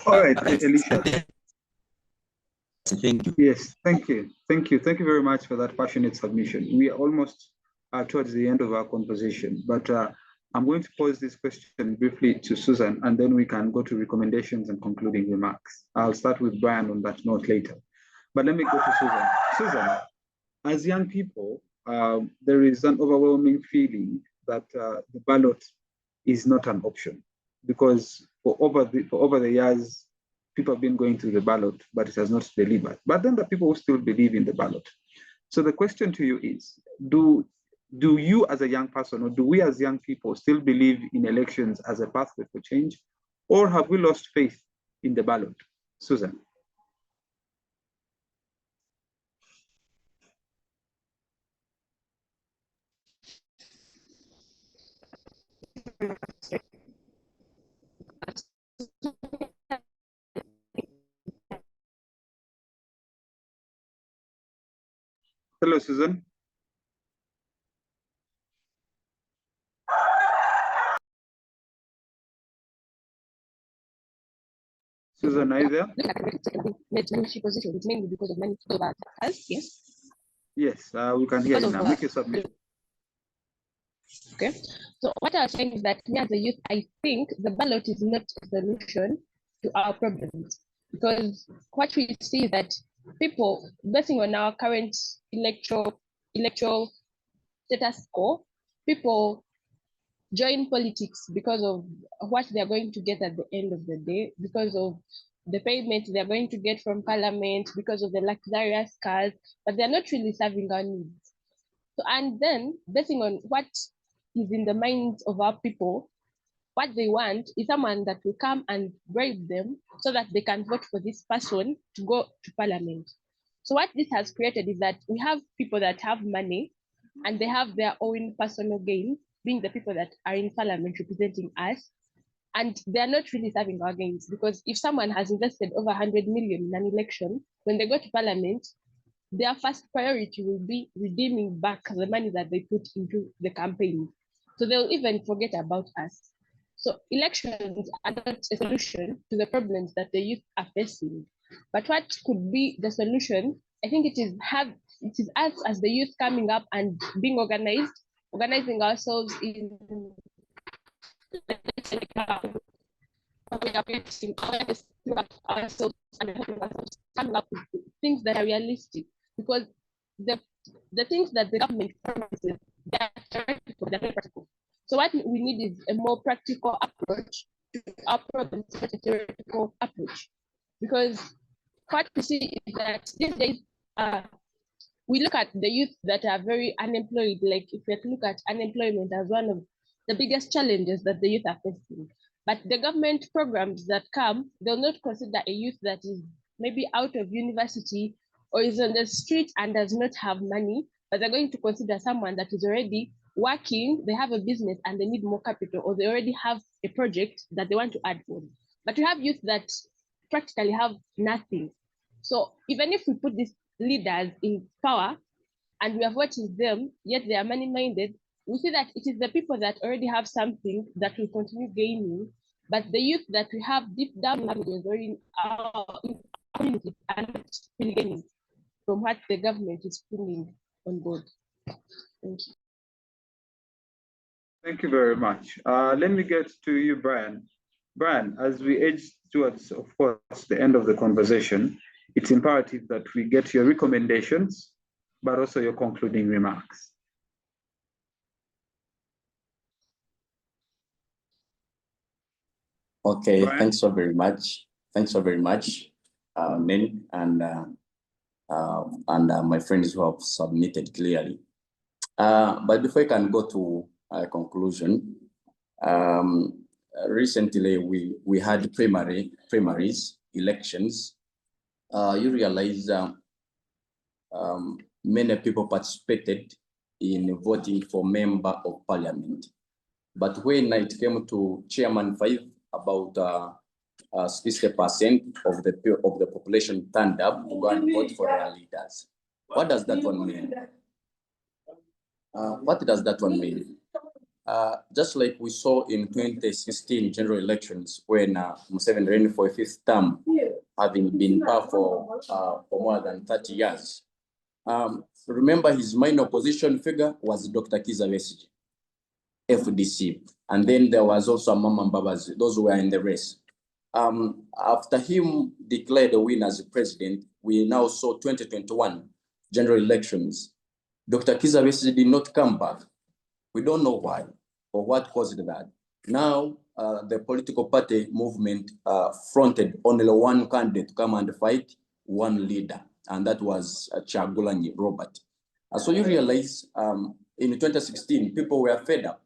Speaker 1: All right, Elisha.
Speaker 3: Thank you.
Speaker 1: Yes, thank you. Thank you. Thank you very much for that passionate submission. We are almost towards the end of our conversation, but I'm going to pose this question briefly to Susan, and then we can go to recommendations and concluding remarks. I'll start with Brian on that note later. But let me go to Susan. Susan, as young people, there is an overwhelming feeling that the ballot is not an option, because for over the years, people have been going to the ballot, but it has not delivered. But then the people who still believe in the ballot. So the question to you is, do you as a young person, or do we as young people still believe in elections as a pathway for change, or have we lost faith in the ballot? Susan. Hello, Susan. Susan, are you there?
Speaker 5: Position is mainly because of many people. Yes.
Speaker 1: Yes, we can hear you now. Make your submission.
Speaker 5: Okay. So what I was saying is that me as a youth, I think the ballot is not a solution to our problems, because what we see is that people, basing on our current electoral status quo, people join politics because of what they're going to get at the end of the day, because of the payment they're going to get from parliament, because of the luxurious cars, but they're not really serving our needs. So, and then basing on what is in the minds of our people, what they want is someone that will come and bribe them so that they can vote for this person to go to parliament. So what this has created is that we have people that have money and they have their own personal gain, being the people that are in parliament representing us, and they're not really serving our gains, because if someone has invested over 100 million in an election, when they go to parliament, their first priority will be redeeming back the money that they put into the campaign. So they'll even forget about us. So elections are not a solution to the problems that the youth are facing. But what could be the solution? I think it is us as the youth coming up and being organizing ourselves in ourselves and coming up with things that are realistic, because the things that the government promises, they are theoretical, they're not practical. So what we need is a more practical approach to our problems, not a theoretical approach. Because what we see is that these days, we look at the youth that are very unemployed. Like if we look at unemployment as one of the biggest challenges that the youth are facing. But the government programs that come, they'll not consider a youth that is maybe out of university or is on the street and does not have money, but they're going to consider someone that is already working, they have a business and they need more capital, or they already have a project that they want to add on. But we have youth that practically have nothing. So even if we put these leaders in power, and we have what is them, yet they are money-minded, we see that it is the people that already have something that will continue gaining, but the youth that we have deep down or in our community are not really gaining from what the government is bringing on board. Thank you.
Speaker 1: Thank you very much. Let me get to you, Brian. Brian, as we edge towards, of course, the end of the conversation, it's imperative that we get your recommendations, but also your concluding remarks.
Speaker 4: Okay,
Speaker 1: Brian?
Speaker 4: thanks so very much. Thanks so very much, Nen, and my friends who have submitted clearly. But before I can go to a conclusion, recently we had primaries, elections. You realize many people participated in voting for member of parliament. But when it came to chairman 5, about 60% of the population turned up to go and vote for their leaders. What does that one mean? What does that one mean? Just like we saw in 2016 general elections, when Museveni ran for a 5th term, having been power for more than 30 years. Remember, his main opposition figure was Dr. Kizza Besigye, FDC. And then there was also Mama Mbabazi, those who were in the race. After him declared a win as president, we now saw 2021 general elections. Dr. Kizza Besigye did not come back. We don't know why or what caused that. Now, the political party movement fronted only one candidate to come and fight one leader, and that was Kyagulanyi Robert. So you realize in 2016, people were fed up.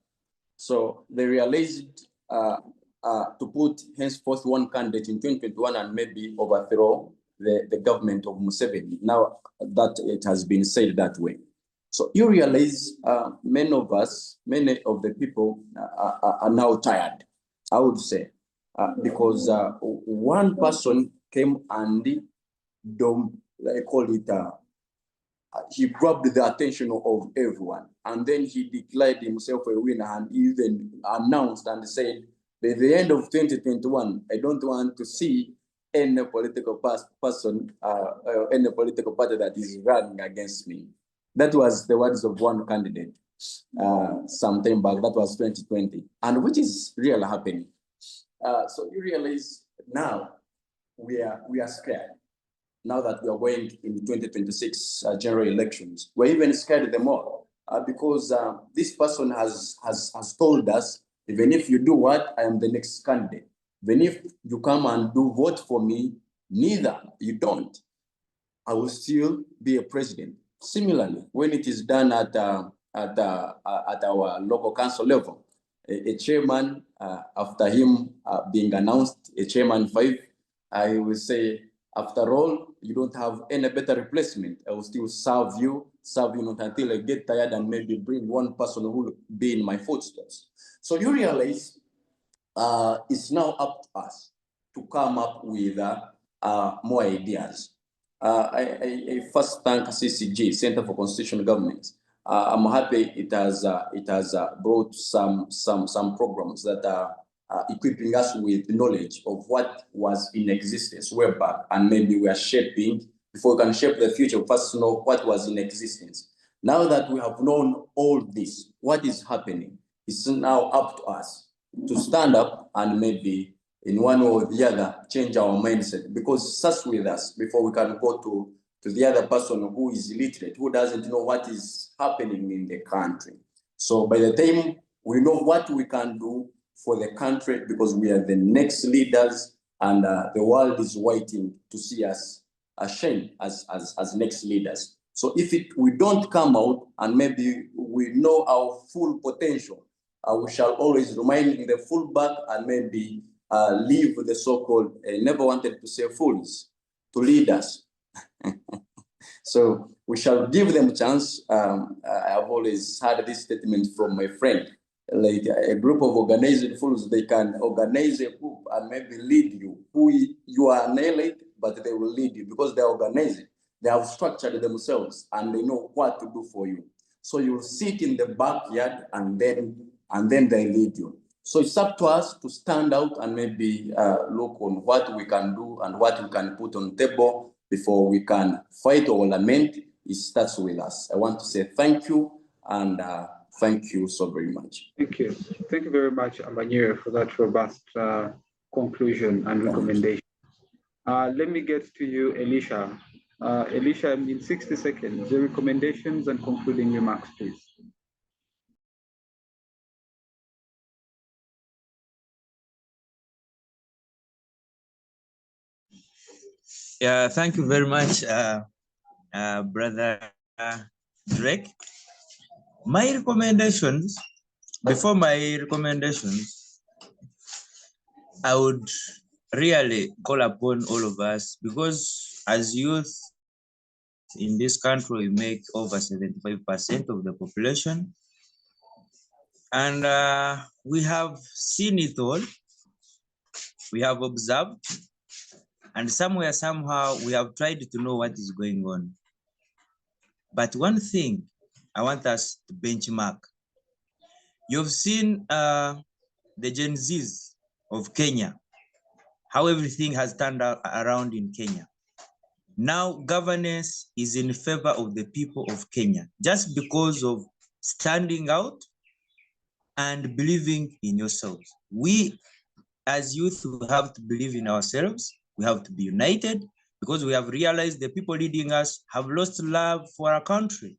Speaker 4: So they realized to put henceforth one candidate in 2021 and maybe overthrow the government of Museveni. Now that it has been said that way. So you realize many of the people are now tired, I would say, because one person came and he grabbed the attention of everyone, and then he declared himself a winner and even announced and said, by the end of 2021, I don't want to see any political person, any political party that is running against me. That was the words of one candidate some time back. That was 2020, and which is really happening. So you realize now we are scared. Now that we are going in 2026 general elections, we're even scared them all because this person has told us, even if you do what, I am the next candidate. Even if you come and do vote for me, neither you don't, I will still be a president. Similarly, when it is done at our local council level, a chairman, after him being announced, a chairman 5, I will say, after all, you don't have any better replacement. I will still serve you not until I get tired and maybe bring one person who will be in my footsteps. So you realize it's now up to us to come up with more ideas. I first thank CCG, Center for Constitutional Governance. I'm happy it has brought some programs that are equipping us with knowledge of what was in existence way back, and maybe we are shaping, before we can shape the future, first know what was in existence. Now that we have known all this, what is happening, it's now up to us to stand up and maybe in one way or the other change our mindset, because such with us before we can go to the other person who is illiterate, who doesn't know what is happening in the country. So by the time we know what we can do for the country, because we are the next leaders, and the world is waiting to see us ashamed as next leaders. So if we don't come out and maybe we know our full potential, we shall always remain in the full back and maybe leave the so-called, never wanted to say fools, to lead us. So we shall give them a chance. I've always had this statement from my friend, like a group of organized fools, they can organize a group and maybe lead you. You are an elite, but they will lead you because they're organized. They have structured themselves and they know what to do for you. So you'll sit in the backyard and then they lead you. So it's up to us to stand out and maybe look on what we can do and what we can put on the table before we can fight or lament. It starts with us. I want to say thank you and thank you so very much.
Speaker 1: Thank you. Thank you very much, Amanyire, for that robust conclusion and recommendation. Let me get to you, Elisha. Elisha, in 60 seconds, the recommendations and concluding remarks, please.
Speaker 3: Yeah, thank you very much, Brother Drake. My recommendations, before my recommendations, I would really call upon all of us, because as youth in this country, we make over 75% of the population. And we have seen it all. We have observed. And somewhere, somehow, we have tried to know what is going on. But one thing I want us to benchmark. You've seen the Gen Zs of Kenya, how everything has turned around in Kenya. Now governance is in favor of the people of Kenya, just because of standing out and believing in yourselves. We as youth, we have to believe in ourselves. We have to be united, because we have realized the people leading us have lost love for our country.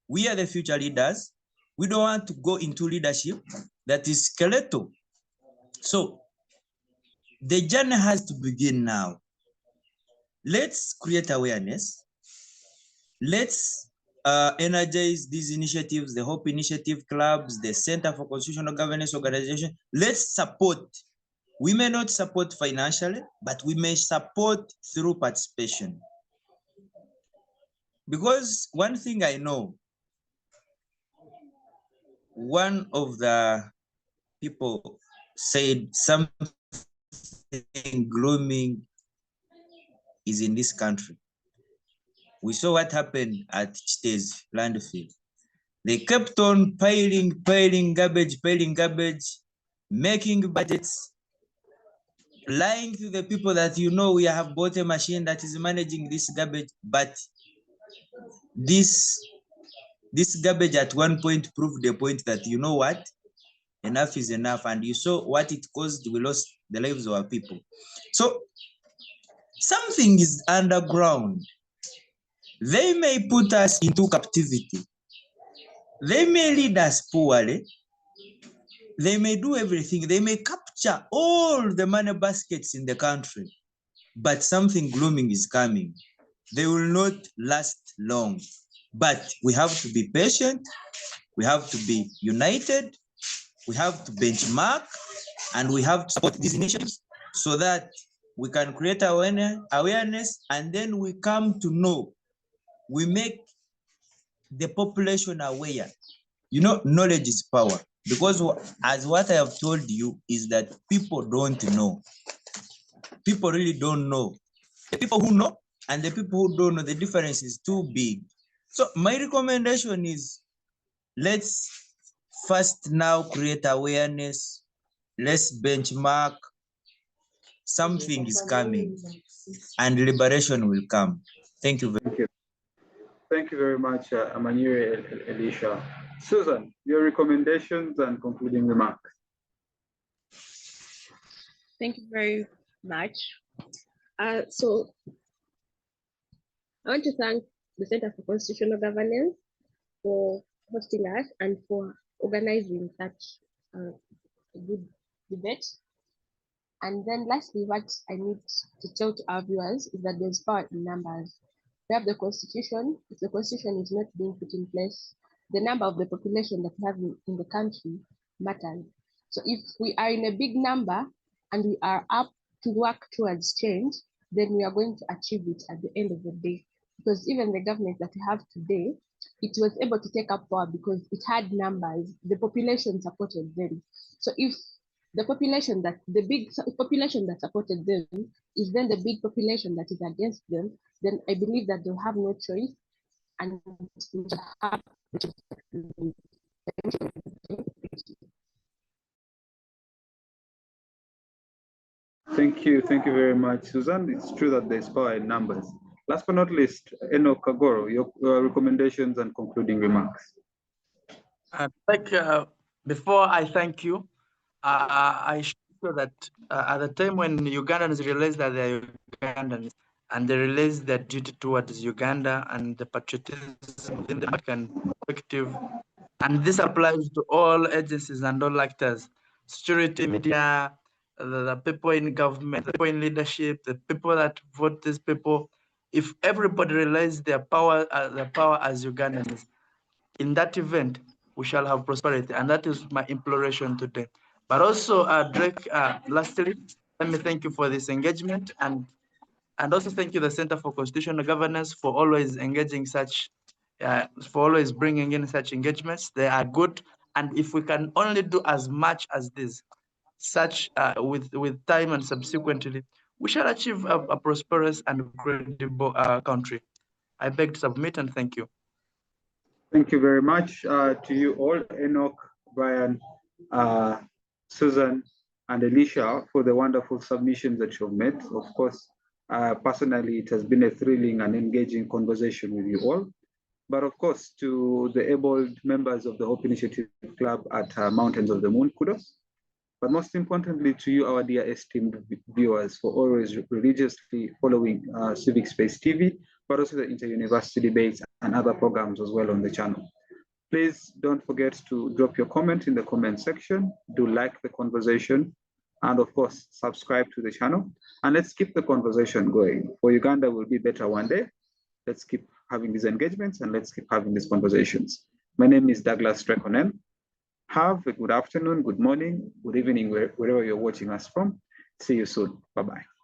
Speaker 3: We are the future leaders. We don't want to go into leadership that is skeletal. So the journey has to begin now. Let's create awareness. Let's energize these initiatives, the Hope Initiative Clubs, the Center for Constitutional Governance Organization. Let's support. We may not support financially, but we may support through participation. Because one thing I know, one of the people said something glooming is in this country. We saw what happened at Chite's landfill. They kept on piling garbage, making budgets, lying to the people that, you know, we have bought a machine that is managing this garbage, but this garbage at one point proved the point that, you know what, enough is enough. And you saw what it caused. We lost the lives of our people. So something is underground. They may put us into captivity. They may lead us poorly. They may do everything. They may capture all the money baskets in the country, but something glooming is coming. They will not last long. But we have to be patient. We have to be united. We have to benchmark, and we have to support these initiatives so that we can create awareness, and then we come to know. We make the population aware. You know, knowledge is power. Because as what I have told you is that people don't know. People really don't know. The people who know and the people who don't know, the difference is too big. So my recommendation is, let's first now create awareness. Let's benchmark. Something is coming and liberation will come. Thank you very much.
Speaker 1: Thank you very much, Amanyire, Elisha. Susan, your recommendations and concluding remarks.
Speaker 5: Thank you very much. So I want to thank the Center for Constitutional Governance for hosting us and for organizing such a good debate. And then lastly, what I need to tell to our viewers is that there's power in numbers. We have the Constitution. If the Constitution is not being put in place, the number of the population that we have in the country matters. So if we are in a big number and we are up to work towards change, then we are going to achieve it at the end of the day. Because even the government that we have today, it was able to take up power because it had numbers, the population supported them. So if the population that the big population that supported them is then the big population that is against them, then I believe that they'll have no choice and have.
Speaker 1: Thank you very much, Susan. It's true that there's power in numbers. Last but not least, Enock, Kagoro, your recommendations and concluding remarks.
Speaker 2: Before I thank you, I show that at the time when Ugandans realized that they're Ugandans and they realized their duty towards Uganda and the patriotism within the American perspective, and this applies to all agencies and all actors, security, media, the people in government, the people in leadership, the people that vote these people. If everybody realizes their power as Ugandans, in that event, we shall have prosperity. And that is my imploration today. But also, Drake, lastly, let me thank you for this engagement and also thank you, the Center for Constitutional Governance, for always engaging such, for always bringing in such engagements. They are good. And if we can only do as much as this, such with time and subsequently, we shall achieve a prosperous and credible country. I beg to submit and thank you.
Speaker 1: Thank you very much to you all, Enock, Brian, Susan, and Elisha, for the wonderful submissions that you've made. Of course, personally, it has been a thrilling and engaging conversation with you all. But of course, to the able members of the Hope Initiative Club at Mountains of the Moon, kudos. But most importantly to you, our dear esteemed viewers, for always religiously following Civic Space TV, but also the inter-university debates and other programs as well on the channel. Please don't forget to drop your comment in the comment section. Do like the conversation, and of course, subscribe to the channel. And let's keep the conversation going. For Uganda will be better one day. Let's keep having these engagements and let's keep having these conversations. My name is Douglas Onen. Have a good afternoon, good morning, good evening, wherever you're watching us from. See you soon. Bye-bye.